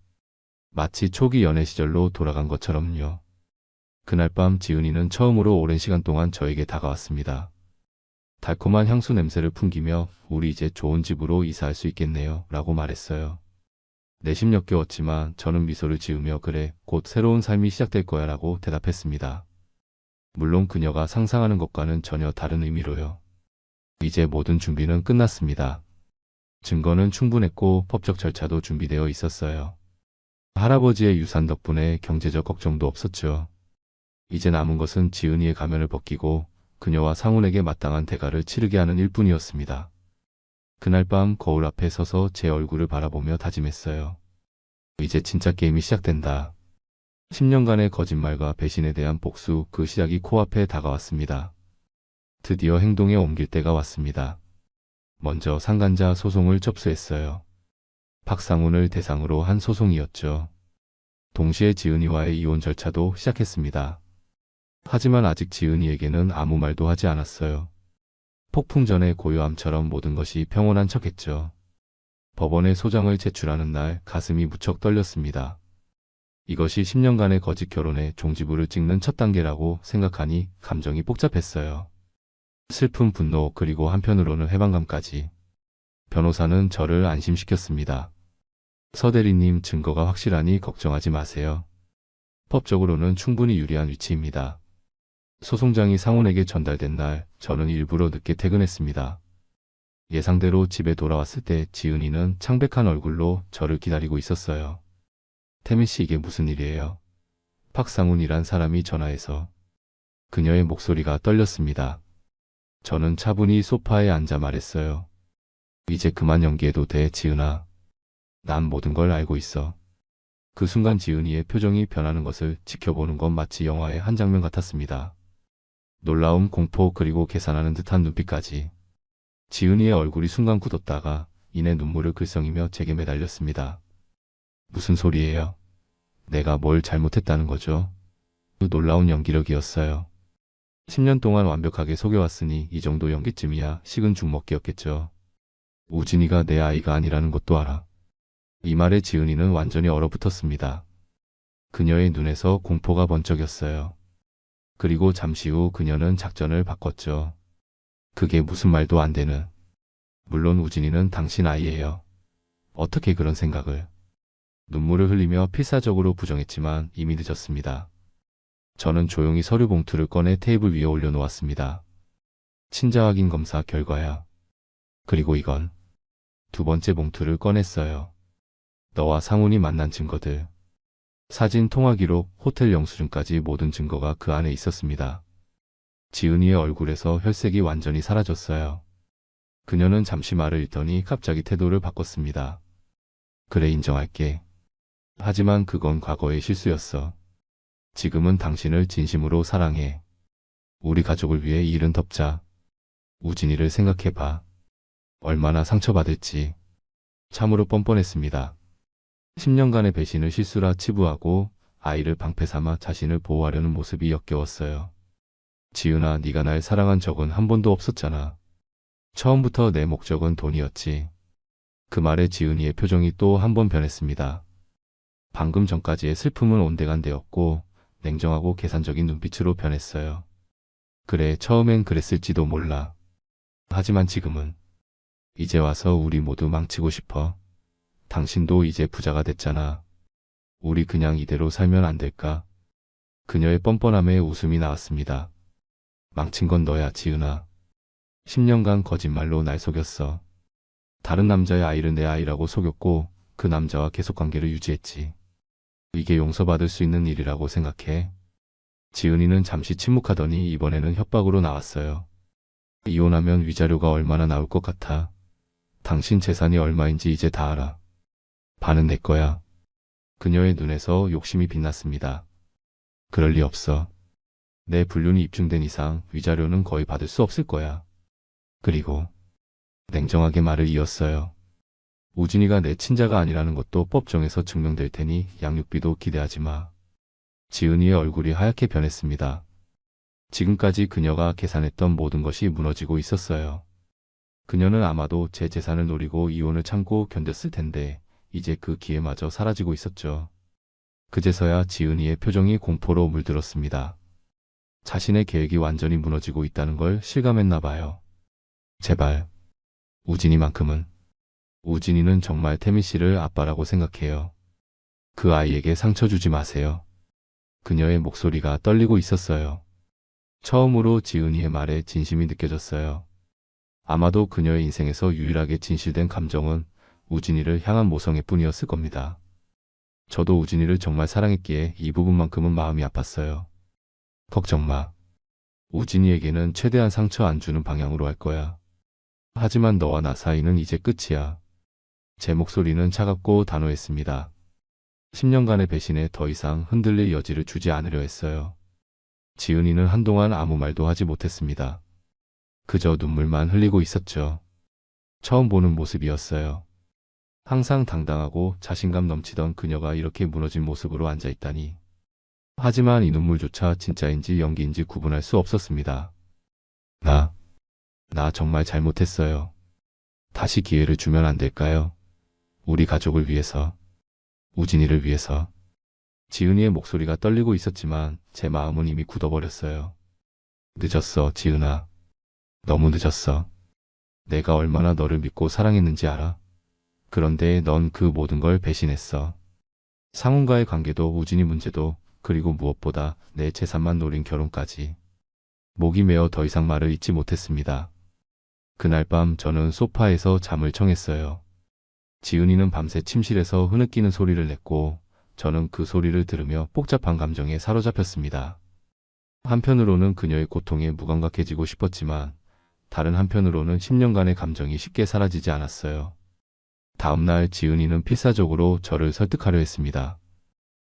마치 초기 연애 시절로 돌아간 것처럼요. 그날 밤 지은이는 처음으로 오랜 시간 동안 저에게 다가왔습니다. 달콤한 향수 냄새를 풍기며 우리 이제 좋은 집으로 이사할 수 있겠네요 라고 말했어요. 내심 역겨웠지만 저는 미소를 지으며 그래, 곧 새로운 삶이 시작될 거야 라고 대답했습니다. 물론 그녀가 상상하는 것과는 전혀 다른 의미로요. 이제 모든 준비는 끝났습니다. 증거는 충분했고 법적 절차도 준비되어 있었어요. 할아버지의 유산 덕분에 경제적 걱정도 없었죠. 이제 남은 것은 지은이의 가면을 벗기고 그녀와 상훈에게 마땅한 대가를 치르게 하는 일뿐이었습니다. 그날 밤 거울 앞에 서서 제 얼굴을 바라보며 다짐했어요. 이제 진짜 게임이 시작된다. 10년간의 거짓말과 배신에 대한 복수, 그 시작이 코앞에 다가왔습니다. 드디어 행동에 옮길 때가 왔습니다. 먼저 상간자 소송을 접수했어요. 박상훈을 대상으로 한 소송이었죠. 동시에 지은이와의 이혼 절차도 시작했습니다. 하지만 아직 지은이에게는 아무 말도 하지 않았어요. 폭풍 전의 고요함처럼 모든 것이 평온한 척했죠. 법원에 소장을 제출하는 날 가슴이 무척 떨렸습니다. 이것이 10년간의 거짓 결혼의 종지부를 찍는 첫 단계라고 생각하니 감정이 복잡했어요. 슬픔, 분노, 그리고 한편으로는 해방감까지. 변호사는 저를 안심시켰습니다. 서 대리님, 증거가 확실하니 걱정하지 마세요. 법적으로는 충분히 유리한 위치입니다. 소송장이 상훈에게 전달된 날, 저는 일부러 늦게 퇴근했습니다. 예상대로 집에 돌아왔을 때 지은이는 창백한 얼굴로 저를 기다리고 있었어요. 태민 씨, 이게 무슨 일이에요? 박상훈이란 사람이 전화해서. 그녀의 목소리가 떨렸습니다. 저는 차분히 소파에 앉아 말했어요. 이제 그만 연기해도 돼, 지은아. 난 모든 걸 알고 있어. 그 순간 지은이의 표정이 변하는 것을 지켜보는 건 마치 영화의 한 장면 같았습니다. 놀라움, 공포, 그리고 계산하는 듯한 눈빛까지. 지은이의 얼굴이 순간 굳었다가 이내 눈물을 글썽이며 제게 매달렸습니다. 무슨 소리예요? 내가 뭘 잘못했다는 거죠? 그 놀라운 연기력이었어요. 10년 동안 완벽하게 속여왔으니 이 정도 연기쯤이야 식은 죽 먹기였겠죠. 우진이가 내 아이가 아니라는 것도 알아. 이 말에 지은이는 완전히 얼어붙었습니다. 그녀의 눈에서 공포가 번쩍였어요. 그리고 잠시 후 그녀는 작전을 바꿨죠. 그게 무슨 말도 안 되는. 물론 우진이는 당신 아이예요. 어떻게 그런 생각을. 눈물을 흘리며 필사적으로 부정했지만 이미 늦었습니다. 저는 조용히 서류 봉투를 꺼내 테이블 위에 올려놓았습니다. 친자 확인 검사 결과야. 그리고 이건. 두 번째 봉투를 꺼냈어요. 너와 상훈이 만난 증거들. 사진, 통화 기록, 호텔 영수증까지 모든 증거가 그 안에 있었습니다. 지은이의 얼굴에서 혈색이 완전히 사라졌어요. 그녀는 잠시 말을 잇더니 갑자기 태도를 바꿨습니다. 그래, 인정할게. 하지만 그건 과거의 실수였어. 지금은 당신을 진심으로 사랑해. 우리 가족을 위해 이 일은 덮자. 우진이를 생각해봐. 얼마나 상처받을지. 참으로 뻔뻔했습니다. 10년간의 배신을 실수라 치부하고 아이를 방패 삼아 자신을 보호하려는 모습이 역겨웠어요. 지은아, 네가 날 사랑한 적은 한 번도 없었잖아. 처음부터 내 목적은 돈이었지. 그 말에 지은이의 표정이 또 한 번 변했습니다. 방금 전까지의 슬픔은 온데간데였고 냉정하고 계산적인 눈빛으로 변했어요. 그래, 처음엔 그랬을지도 몰라. 하지만 지금은. 이제 와서 우리 모두 망치고 싶어. 당신도 이제 부자가 됐잖아. 우리 그냥 이대로 살면 안 될까? 그녀의 뻔뻔함에 웃음이 나왔습니다. 망친 건 너야, 지은아. 10년간 거짓말로 날 속였어. 다른 남자의 아이를 내 아이라고 속였고 그 남자와 계속 관계를 유지했지. 이게 용서받을 수 있는 일이라고 생각해? 지은이는 잠시 침묵하더니 이번에는 협박으로 나왔어요. 이혼하면 위자료가 얼마나 나올 것 같아? 당신 재산이 얼마인지 이제 다 알아. 반은 내 거야. 그녀의 눈에서 욕심이 빛났습니다. 그럴 리 없어. 내 불륜이 입증된 이상 위자료는 거의 받을 수 없을 거야. 그리고 냉정하게 말을 이었어요. 우진이가 내 친자가 아니라는 것도 법정에서 증명될 테니 양육비도 기대하지 마. 지은이의 얼굴이 하얗게 변했습니다. 지금까지 그녀가 계산했던 모든 것이 무너지고 있었어요. 그녀는 아마도 제 재산을 노리고 이혼을 참고 견뎠을 텐데 이제 그 기회마저 사라지고 있었죠. 그제서야 지은이의 표정이 공포로 물들었습니다. 자신의 계획이 완전히 무너지고 있다는 걸 실감했나 봐요. 제발. 우진이만큼은. 우진이는 정말 태민 씨를 아빠라고 생각해요. 그 아이에게 상처 주지 마세요. 그녀의 목소리가 떨리고 있었어요. 처음으로 지은이의 말에 진심이 느껴졌어요. 아마도 그녀의 인생에서 유일하게 진실된 감정은 우진이를 향한 모성애 뿐이었을 겁니다. 저도 우진이를 정말 사랑했기에 이 부분만큼은 마음이 아팠어요. 걱정 마. 우진이에게는 최대한 상처 안 주는 방향으로 할 거야. 하지만 너와 나 사이는 이제 끝이야. 제 목소리는 차갑고 단호했습니다. 10년간의 배신에 더 이상 흔들릴 여지를 주지 않으려 했어요. 지은이는 한동안 아무 말도 하지 못했습니다. 그저 눈물만 흘리고 있었죠. 처음 보는 모습이었어요. 항상 당당하고 자신감 넘치던 그녀가 이렇게 무너진 모습으로 앉아있다니. 하지만 이 눈물조차 진짜인지 연기인지 구분할 수 없었습니다. 나 정말 잘못했어요. 다시 기회를 주면 안 될까요? 우리 가족을 위해서, 우진이를 위해서. 지은이의 목소리가 떨리고 있었지만 제 마음은 이미 굳어버렸어요. 늦었어, 지은아. 너무 늦었어. 내가 얼마나 너를 믿고 사랑했는지 알아? 그런데 넌 그 모든 걸 배신했어. 상훈과의 관계도 우진이 문제도 그리고 무엇보다 내 재산만 노린 결혼까지. 목이 메어 더 이상 말을 잇지 못했습니다. 그날 밤 저는 소파에서 잠을 청했어요. 지은이는 밤새 침실에서 흐느끼는 소리를 냈고 저는 그 소리를 들으며 복잡한 감정에 사로잡혔습니다. 한편으로는 그녀의 고통에 무감각해지고 싶었지만 다른 한편으로는 10년간의 감정이 쉽게 사라지지 않았어요. 다음날 지은이는 필사적으로 저를 설득하려 했습니다.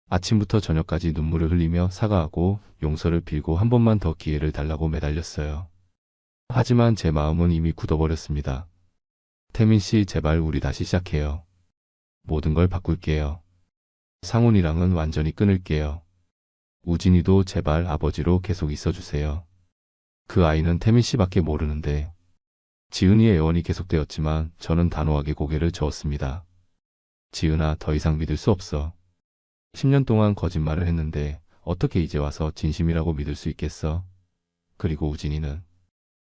아침부터 저녁까지 눈물을 흘리며 사과하고 용서를 빌고 한 번만 더 기회를 달라고 매달렸어요. 하지만 제 마음은 이미 굳어버렸습니다. 태민 씨, 제발 우리 다시 시작해요. 모든 걸 바꿀게요. 상훈이랑은 완전히 끊을게요. 우진이도 제발 아버지로 계속 있어주세요. 그 아이는 태민 씨밖에 모르는데. 지은이의 애원이 계속되었지만 저는 단호하게 고개를 저었습니다. 지은아, 더 이상 믿을 수 없어. 10년 동안 거짓말을 했는데 어떻게 이제 와서 진심이라고 믿을 수 있겠어? 그리고 우진이는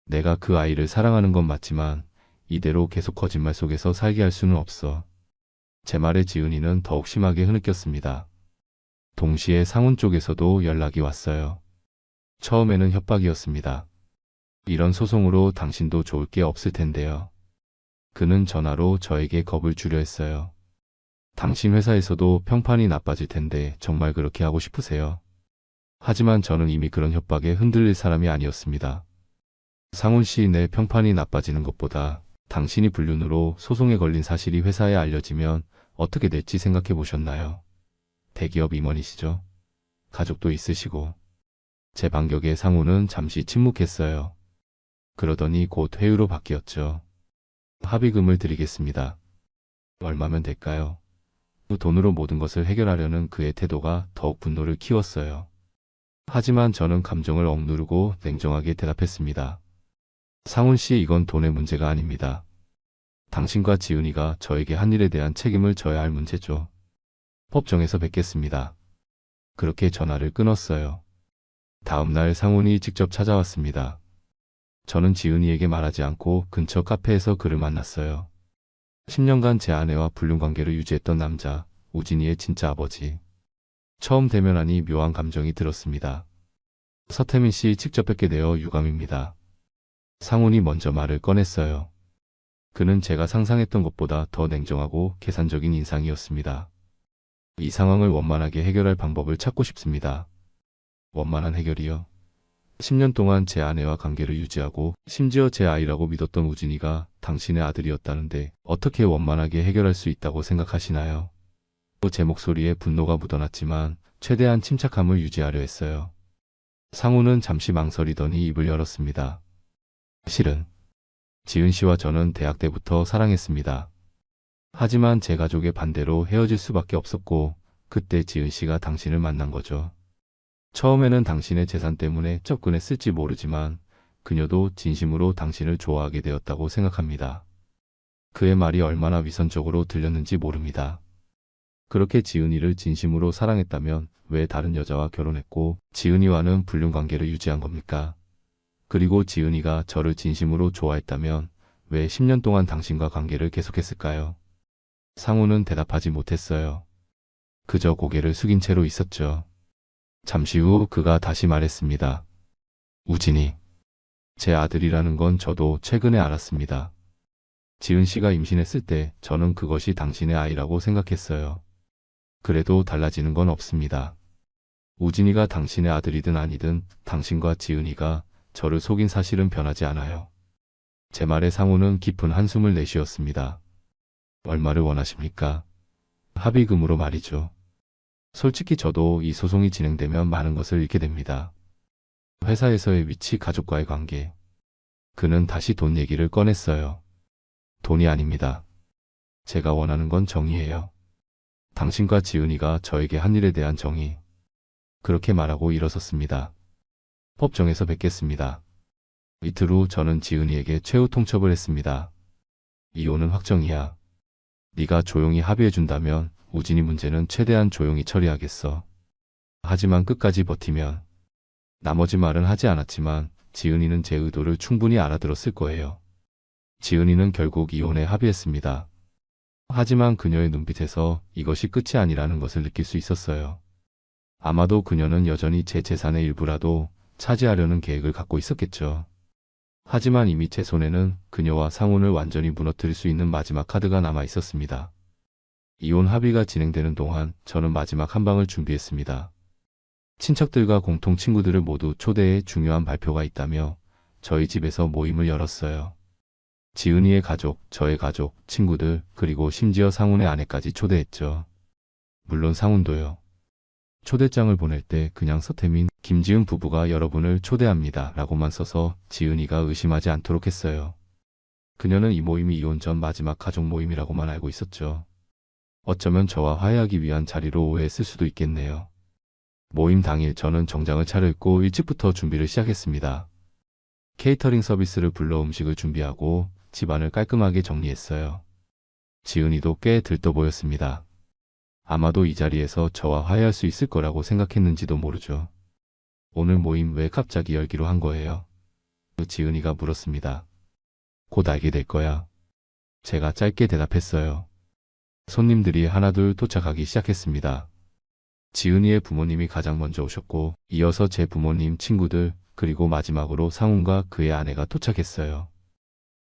내가 그 아이를 사랑하는 건 맞지만 이대로 계속 거짓말 속에서 살게 할 수는 없어. 제 말에 지은이는 더욱 심하게 흐느꼈습니다. 동시에 상훈 쪽에서도 연락이 왔어요. 처음에는 협박이었습니다. 이런 소송으로 당신도 좋을 게 없을 텐데요. 그는 전화로 저에게 겁을 주려 했어요. 당신 회사에서도 평판이 나빠질 텐데 정말 그렇게 하고 싶으세요? 하지만 저는 이미 그런 협박에 흔들릴 사람이 아니었습니다. 상훈 씨, 내 평판이 나빠지는 것보다 당신이 불륜으로 소송에 걸린 사실이 회사에 알려지면 어떻게 될지 생각해 보셨나요? 대기업 임원이시죠? 가족도 있으시고. 제 반격에 상훈은 잠시 침묵했어요. 그러더니 곧 회유로 바뀌었죠. 합의금을 드리겠습니다. 얼마면 될까요? 그 돈으로 모든 것을 해결하려는 그의 태도가 더욱 분노를 키웠어요. 하지만 저는 감정을 억누르고 냉정하게 대답했습니다. 상훈 씨, 이건 돈의 문제가 아닙니다. 당신과 지은이가 저에게 한 일에 대한 책임을 져야 할 문제죠. 법정에서 뵙겠습니다. 그렇게 전화를 끊었어요. 다음 날 상훈이 직접 찾아왔습니다. 저는 지은이에게 말하지 않고 근처 카페에서 그를 만났어요. 10년간 제 아내와 불륜 관계를 유지했던 남자, 우진이의 진짜 아버지. 처음 대면하니 묘한 감정이 들었습니다. 서태민 씨, 직접 뵙게 되어 유감입니다. 상훈이 먼저 말을 꺼냈어요. 그는 제가 상상했던 것보다 더 냉정하고 계산적인 인상이었습니다. 이 상황을 원만하게 해결할 방법을 찾고 싶습니다. 원만한 해결이요? 10년 동안 제 아내와 관계를 유지하고 심지어 제 아이라고 믿었던 우진이가 당신의 아들이었다는데 어떻게 원만하게 해결할 수 있다고 생각하시나요? 제 목소리에 분노가 묻어났지만 최대한 침착함을 유지하려 했어요. 상훈은 잠시 망설이더니 입을 열었습니다. 실은 지은 씨와 저는 대학 때부터 사랑했습니다. 하지만 제 가족의 반대로 헤어질 수밖에 없었고 그때 지은 씨가 당신을 만난 거죠. 처음에는 당신의 재산 때문에 접근했을지 모르지만 그녀도 진심으로 당신을 좋아하게 되었다고 생각합니다. 그의 말이 얼마나 위선적으로 들렸는지 모릅니다. 그렇게 지은이를 진심으로 사랑했다면 왜 다른 여자와 결혼했고 지은이와는 불륜 관계를 유지한 겁니까? 그리고 지은이가 저를 진심으로 좋아했다면 왜 10년 동안 당신과 관계를 계속했을까요? 상훈은 대답하지 못했어요. 그저 고개를 숙인 채로 있었죠. 잠시 후 그가 다시 말했습니다. 우진이, 제 아들이라는 건 저도 최근에 알았습니다. 지은 씨가 임신했을 때 저는 그것이 당신의 아이라고 생각했어요. 그래도 달라지는 건 없습니다. 우진이가 당신의 아들이든 아니든 당신과 지은이가 저를 속인 사실은 변하지 않아요. 제 말에 상훈은 깊은 한숨을 내쉬었습니다. 얼마를 원하십니까? 합의금으로 말이죠. 솔직히 저도 이 소송이 진행되면 많은 것을 잃게 됩니다. 회사에서의 위치, 가족과의 관계. 그는 다시 돈 얘기를 꺼냈어요. 돈이 아닙니다. 제가 원하는 건 정의예요. 당신과 지은이가 저에게 한 일에 대한 정의. 그렇게 말하고 일어섰습니다. 법정에서 뵙겠습니다. 이틀 후 저는 지은이에게 최후 통첩을 했습니다. 이혼은 확정이야. 네가 조용히 합의해준다면 우진이 문제는 최대한 조용히 처리하겠어. 하지만 끝까지 버티면. 나머지 말은 하지 않았지만 지은이는 제 의도를 충분히 알아들었을 거예요. 지은이는 결국 이혼에 합의했습니다. 하지만 그녀의 눈빛에서 이것이 끝이 아니라는 것을 느낄 수 있었어요. 아마도 그녀는 여전히 제 재산의 일부라도 차지하려는 계획을 갖고 있었겠죠. 하지만 이미 제 손에는 그녀와 상훈을 완전히 무너뜨릴 수 있는 마지막 카드가 남아 있었습니다. 이혼 합의가 진행되는 동안 저는 마지막 한 방을 준비했습니다. 친척들과 공통 친구들을 모두 초대해 중요한 발표가 있다며 저희 집에서 모임을 열었어요. 지은이의 가족, 저의 가족, 친구들, 그리고 심지어 상훈의 아내까지 초대했죠. 물론 상훈도요. 초대장을 보낼 때 그냥 서태민, 김지은 부부가 여러분을 초대합니다 라고만 써서 지은이가 의심하지 않도록 했어요. 그녀는 이 모임이 이혼 전 마지막 가족 모임이라고만 알고 있었죠. 어쩌면 저와 화해하기 위한 자리로 오해했을 수도 있겠네요. 모임 당일 저는 정장을 차려입고 일찍부터 준비를 시작했습니다. 케이터링 서비스를 불러 음식을 준비하고 집안을 깔끔하게 정리했어요. 지은이도 꽤 들떠 보였습니다. 아마도 이 자리에서 저와 화해할 수 있을 거라고 생각했는지도 모르죠. 오늘 모임 왜 갑자기 열기로 한 거예요? 지은이가 물었습니다. 곧 알게 될 거야. 제가 짧게 대답했어요. 손님들이 하나둘 도착하기 시작했습니다. 지은이의 부모님이 가장 먼저 오셨고 이어서 제 부모님, 친구들, 그리고 마지막으로 상훈과 그의 아내가 도착했어요.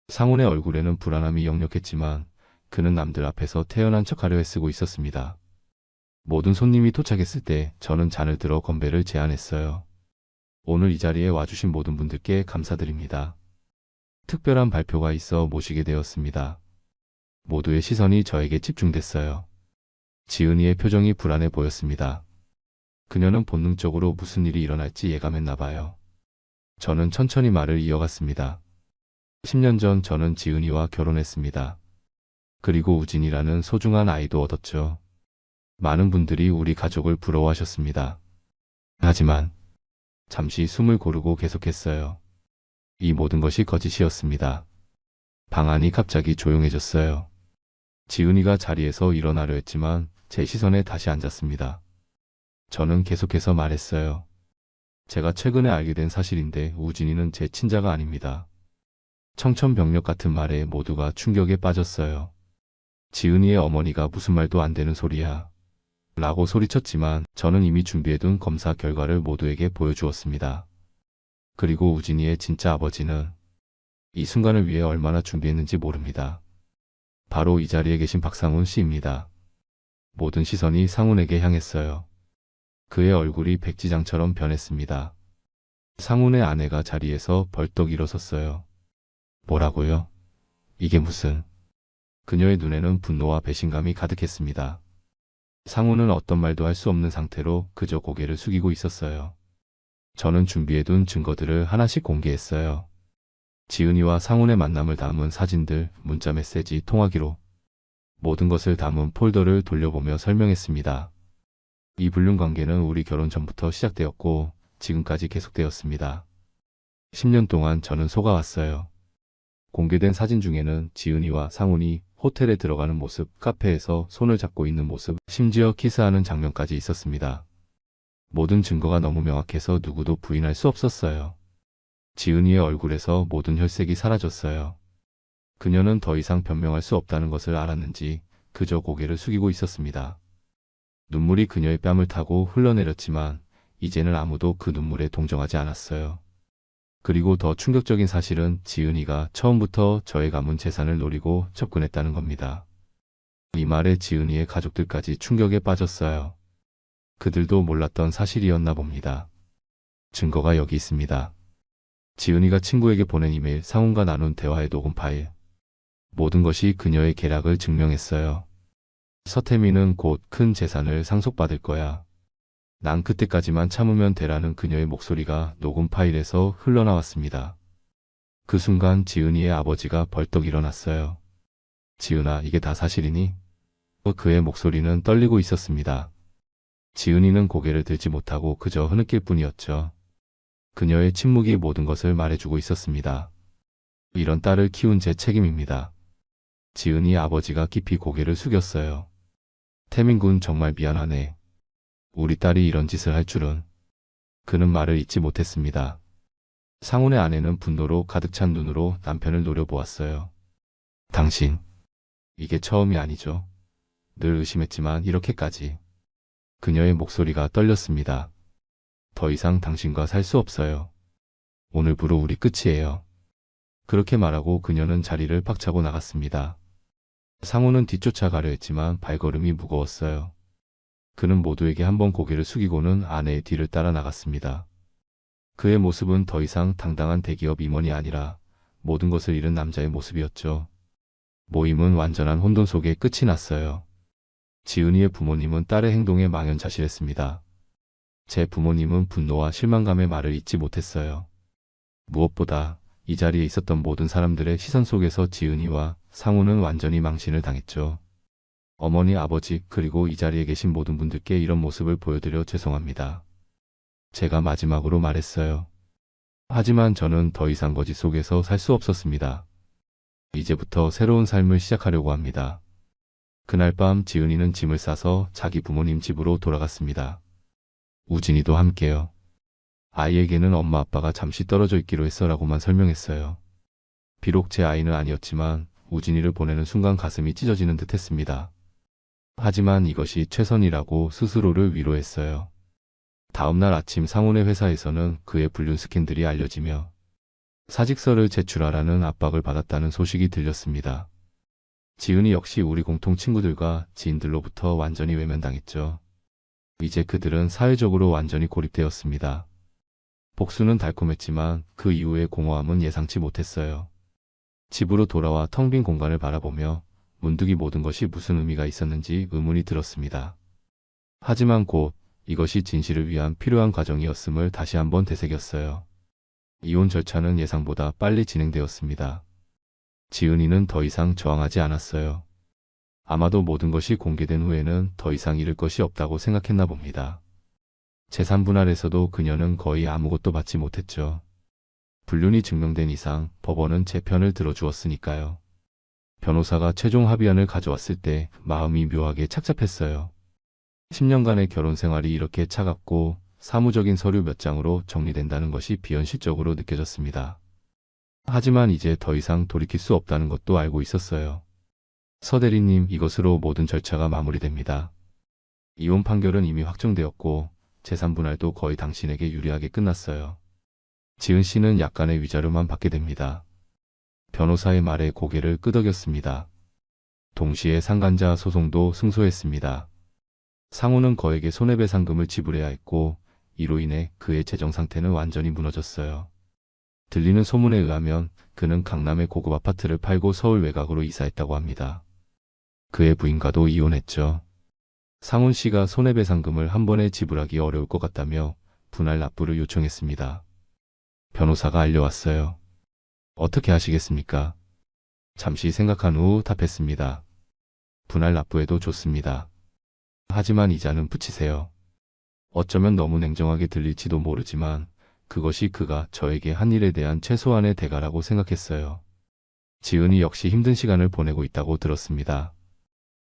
상훈의 얼굴에는 불안함이 역력했지만 그는 남들 앞에서 태연한 척하려 애쓰고 있었습니다. 모든 손님이 도착했을 때 저는 잔을 들어 건배를 제안했어요. 오늘 이 자리에 와주신 모든 분들께 감사드립니다. 특별한 발표가 있어 모시게 되었습니다. 모두의 시선이 저에게 집중됐어요. 지은이의 표정이 불안해 보였습니다. 그녀는 본능적으로 무슨 일이 일어날지 예감했나 봐요. 저는 천천히 말을 이어갔습니다. 10년 전 저는 지은이와 결혼했습니다. 그리고 우진이라는 소중한 아이도 얻었죠. 많은 분들이 우리 가족을 부러워하셨습니다. 하지만 잠시 숨을 고르고 계속했어요. 이 모든 것이 거짓이었습니다. 방 안이 갑자기 조용해졌어요. 지은이가 자리에서 일어나려 했지만 제 시선에 다시 앉았습니다. 저는 계속해서 말했어요. 제가 최근에 알게 된 사실인데 우진이는 제 친자가 아닙니다. 청천벽력 같은 말에 모두가 충격에 빠졌어요. 지은이의 어머니가 무슨 말도 안 되는 소리야. 라고 소리쳤지만 저는 이미 준비해둔 검사 결과를 모두에게 보여주었습니다. 그리고 우진이의 진짜 아버지는 이 순간을 위해 얼마나 준비했는지 모릅니다. 바로 이 자리에 계신 박상훈 씨입니다. 모든 시선이 상훈에게 향했어요. 그의 얼굴이 백지장처럼 변했습니다. 상훈의 아내가 자리에서 벌떡 일어섰어요. 뭐라고요? 이게 무슨... 그녀의 눈에는 분노와 배신감이 가득했습니다. 상훈은 어떤 말도 할 수 없는 상태로 그저 고개를 숙이고 있었어요. 저는 준비해둔 증거들을 하나씩 공개했어요. 지은이와 상훈의 만남을 담은 사진들, 문자 메시지, 통화기록, 모든 것을 담은 폴더를 돌려보며 설명했습니다. 이 불륜 관계는 우리 결혼 전부터 시작되었고 지금까지 계속되었습니다. 10년 동안 저는 속아왔어요. 공개된 사진 중에는 지은이와 상훈이 호텔에 들어가는 모습, 카페에서 손을 잡고 있는 모습, 심지어 키스하는 장면까지 있었습니다. 모든 증거가 너무 명확해서 누구도 부인할 수 없었어요. 지은이의 얼굴에서 모든 혈색이 사라졌어요. 그녀는 더 이상 변명할 수 없다는 것을 알았는지 그저 고개를 숙이고 있었습니다. 눈물이 그녀의 뺨을 타고 흘러내렸지만 이제는 아무도 그 눈물에 동정하지 않았어요. 그리고 더 충격적인 사실은 지은이가 처음부터 저의 가문 재산을 노리고 접근했다는 겁니다. 이 말에 지은이의 가족들까지 충격에 빠졌어요. 그들도 몰랐던 사실이었나 봅니다. 증거가 여기 있습니다. 지은이가 친구에게 보낸 이메일, 상훈과 나눈 대화의 녹음 파일. 모든 것이 그녀의 계략을 증명했어요. 서태민은 곧 큰 재산을 상속받을 거야. 난 그때까지만 참으면 되라는 그녀의 목소리가 녹음 파일에서 흘러나왔습니다. 그 순간 지은이의 아버지가 벌떡 일어났어요. 지은아, 이게 다 사실이니? 그의 목소리는 떨리고 있었습니다. 지은이는 고개를 들지 못하고 그저 흐느낄 뿐이었죠. 그녀의 침묵이 모든 것을 말해주고 있었습니다. 이런 딸을 키운 제 책임입니다. 지은이 아버지가 깊이 고개를 숙였어요. 태민군 정말 미안하네. 우리 딸이 이런 짓을 할 줄은. 그는 말을 잇지 못했습니다. 상훈의 아내는 분노로 가득 찬 눈으로 남편을 노려보았어요. 당신, 이게 처음이 아니죠. 늘 의심했지만 이렇게까지. 그녀의 목소리가 떨렸습니다. 더 이상 당신과 살 수 없어요. 오늘부로 우리 끝이에요. 그렇게 말하고 그녀는 자리를 박차고 나갔습니다. 상훈은 뒤쫓아 가려 했지만 발걸음이 무거웠어요. 그는 모두에게 한번 고개를 숙이고는 아내의 뒤를 따라 나갔습니다. 그의 모습은 더 이상 당당한 대기업 임원이 아니라 모든 것을 잃은 남자의 모습이었죠. 모임은 완전한 혼돈 속에 끝이 났어요. 지은이의 부모님은 딸의 행동에 망연자실했습니다. 제 부모님은 분노와 실망감의 말을 잇지 못했어요. 무엇보다 이 자리에 있었던 모든 사람들의 시선 속에서 지은이와 상우는 완전히 망신을 당했죠. 어머니, 아버지, 그리고 이 자리에 계신 모든 분들께 이런 모습을 보여드려 죄송합니다. 제가 마지막으로 말했어요. 하지만 저는 더 이상 거짓 속에서 살 수 없었습니다. 이제부터 새로운 삶을 시작하려고 합니다. 그날 밤 지은이는 짐을 싸서 자기 부모님 집으로 돌아갔습니다. 우진이도 함께요. 아이에게는 엄마 아빠가 잠시 떨어져 있기로 했어라고만 설명했어요. 비록 제 아이는 아니었지만 우진이를 보내는 순간 가슴이 찢어지는 듯 했습니다. 하지만 이것이 최선이라고 스스로를 위로했어요. 다음날 아침 상훈의 회사에서는 그의 불륜 스캔들이 알려지며 사직서를 제출하라는 압박을 받았다는 소식이 들렸습니다. 지은이 역시 우리 공통 친구들과 지인들로부터 완전히 외면당했죠. 이제 그들은 사회적으로 완전히 고립되었습니다. 복수는 달콤했지만 그 이후의 공허함은 예상치 못했어요. 집으로 돌아와 텅 빈 공간을 바라보며 문득이 모든 것이 무슨 의미가 있었는지 의문이 들었습니다. 하지만 곧 이것이 진실을 위한 필요한 과정이었음을 다시 한번 되새겼어요. 이혼 절차는 예상보다 빨리 진행되었습니다. 지은이는 더 이상 저항하지 않았어요. 아마도 모든 것이 공개된 후에는 더 이상 잃을 것이 없다고 생각했나 봅니다. 재산 분할에서도 그녀는 거의 아무것도 받지 못했죠. 불륜이 증명된 이상 법원은 제 편을 들어주었으니까요. 변호사가 최종 합의안을 가져왔을 때 마음이 묘하게 착잡했어요. 10년간의 결혼 생활이 이렇게 차갑고 사무적인 서류 몇 장으로 정리된다는 것이 비현실적으로 느껴졌습니다. 하지만 이제 더 이상 돌이킬 수 없다는 것도 알고 있었어요. 서 대리님, 이것으로 모든 절차가 마무리됩니다. 이혼 판결은 이미 확정되었고 재산 분할도 거의 당신에게 유리하게 끝났어요. 지은 씨는 약간의 위자료만 받게 됩니다. 변호사의 말에 고개를 끄덕였습니다. 동시에 상간자 소송도 승소했습니다. 상우는 거액의 손해배상금을 지불해야 했고 이로 인해 그의 재정 상태는 완전히 무너졌어요. 들리는 소문에 의하면 그는 강남의 고급 아파트를 팔고 서울 외곽으로 이사했다고 합니다. 그의 부인과도 이혼했죠. 상훈 씨가 손해배상금을 한 번에 지불하기 어려울 것 같다며 분할 납부를 요청했습니다. 변호사가 알려왔어요. 어떻게 하시겠습니까? 잠시 생각한 후 답했습니다. 분할 납부해도 좋습니다. 하지만 이자는 붙이세요. 어쩌면 너무 냉정하게 들릴지도 모르지만 그것이 그가 저에게 한 일에 대한 최소한의 대가라고 생각했어요. 지은이 역시 힘든 시간을 보내고 있다고 들었습니다.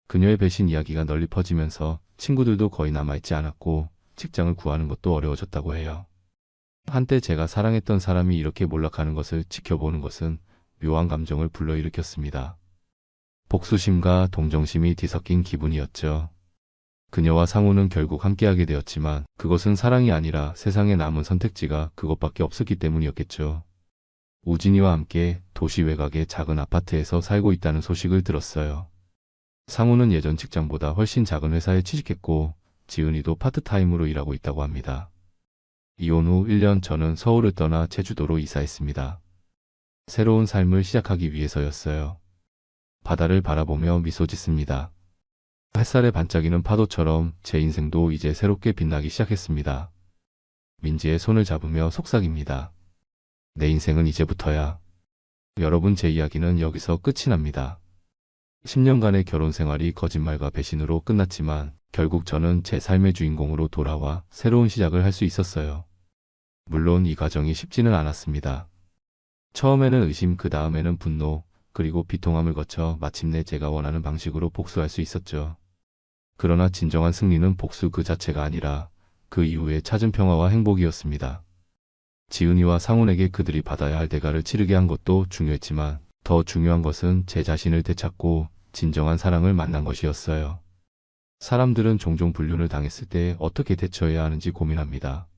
그녀의 배신 이야기가 널리 퍼지면서 친구들도 거의 남아있지 않았고 직장을 구하는 것도 어려워졌다고 해요. 한때 제가 사랑했던 사람이 이렇게 몰락하는 것을 지켜보는 것은 묘한 감정을 불러일으켰습니다. 복수심과 동정심이 뒤섞인 기분이었죠. 그녀와 상우는 결국 함께하게 되었지만 그것은 사랑이 아니라 세상에 남은 선택지가 그것밖에 없었기 때문이었겠죠. 우진이와 함께 도시 외곽의 작은 아파트에서 살고 있다는 소식을 들었어요. 상우는 예전 직장보다 훨씬 작은 회사에 취직했고 지은이도 파트타임으로 일하고 있다고 합니다. 이혼 후 1년 저는 서울을 떠나 제주도로 이사했습니다. 새로운 삶을 시작하기 위해서였어요. 바다를 바라보며 미소 짓습니다. 햇살에 반짝이는 파도처럼 제 인생도 이제 새롭게 빛나기 시작했습니다. 민지의 손을 잡으며 속삭입니다. 내 인생은 이제부터야. 여러분, 제 이야기는 여기서 끝이 납니다. 10년간의 결혼 생활이 거짓말과 배신으로 끝났지만 결국 저는 제 삶의 주인공으로 돌아와 새로운 시작을 할 수 있었어요. 물론 이 과정이 쉽지는 않았습니다. 처음에는 의심, 그 다음에는 분노, 그리고 비통함을 거쳐 마침내 제가 원하는 방식으로 복수할 수 있었죠. 그러나 진정한 승리는 복수 그 자체가 아니라 그 이후에 찾은 평화와 행복이었습니다. 지은이와 상훈에게 그들이 받아야 할 대가를 치르게 한 것도 중요했지만 더 중요한 것은 제 자신을 되찾고 진정한 사랑을 만난 것이었어요. 사람들은 종종 불륜을 당했을 때 어떻게 대처해야 하는지 고민합니다.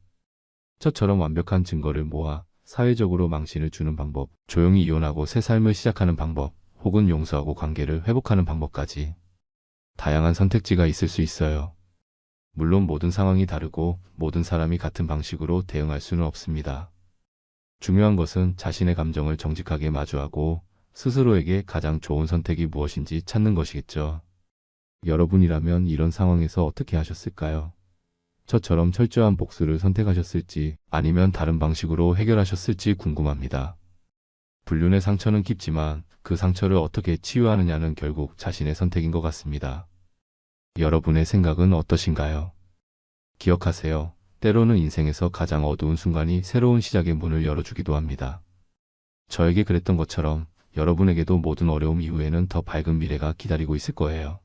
저처럼 완벽한 증거를 모아 사회적으로 망신을 주는 방법, 조용히 이혼하고 새 삶을 시작하는 방법, 혹은 용서하고 관계를 회복하는 방법까지 다양한 선택지가 있을 수 있어요. 물론 모든 상황이 다르고 모든 사람이 같은 방식으로 대응할 수는 없습니다. 중요한 것은 자신의 감정을 정직하게 마주하고 스스로에게 가장 좋은 선택이 무엇인지 찾는 것이겠죠. 여러분이라면 이런 상황에서 어떻게 하셨을까요? 저처럼 철저한 복수를 선택하셨을지 아니면 다른 방식으로 해결하셨을지 궁금합니다. 불륜의 상처는 깊지만 그 상처를 어떻게 치유하느냐는 결국 자신의 선택인 것 같습니다. 여러분의 생각은 어떠신가요? 기억하세요. 때로는 인생에서 가장 어두운 순간이 새로운 시작의 문을 열어주기도 합니다. 저에게 그랬던 것처럼 여러분에게도 모든 어려움 이후에는 더 밝은 미래가 기다리고 있을 거예요.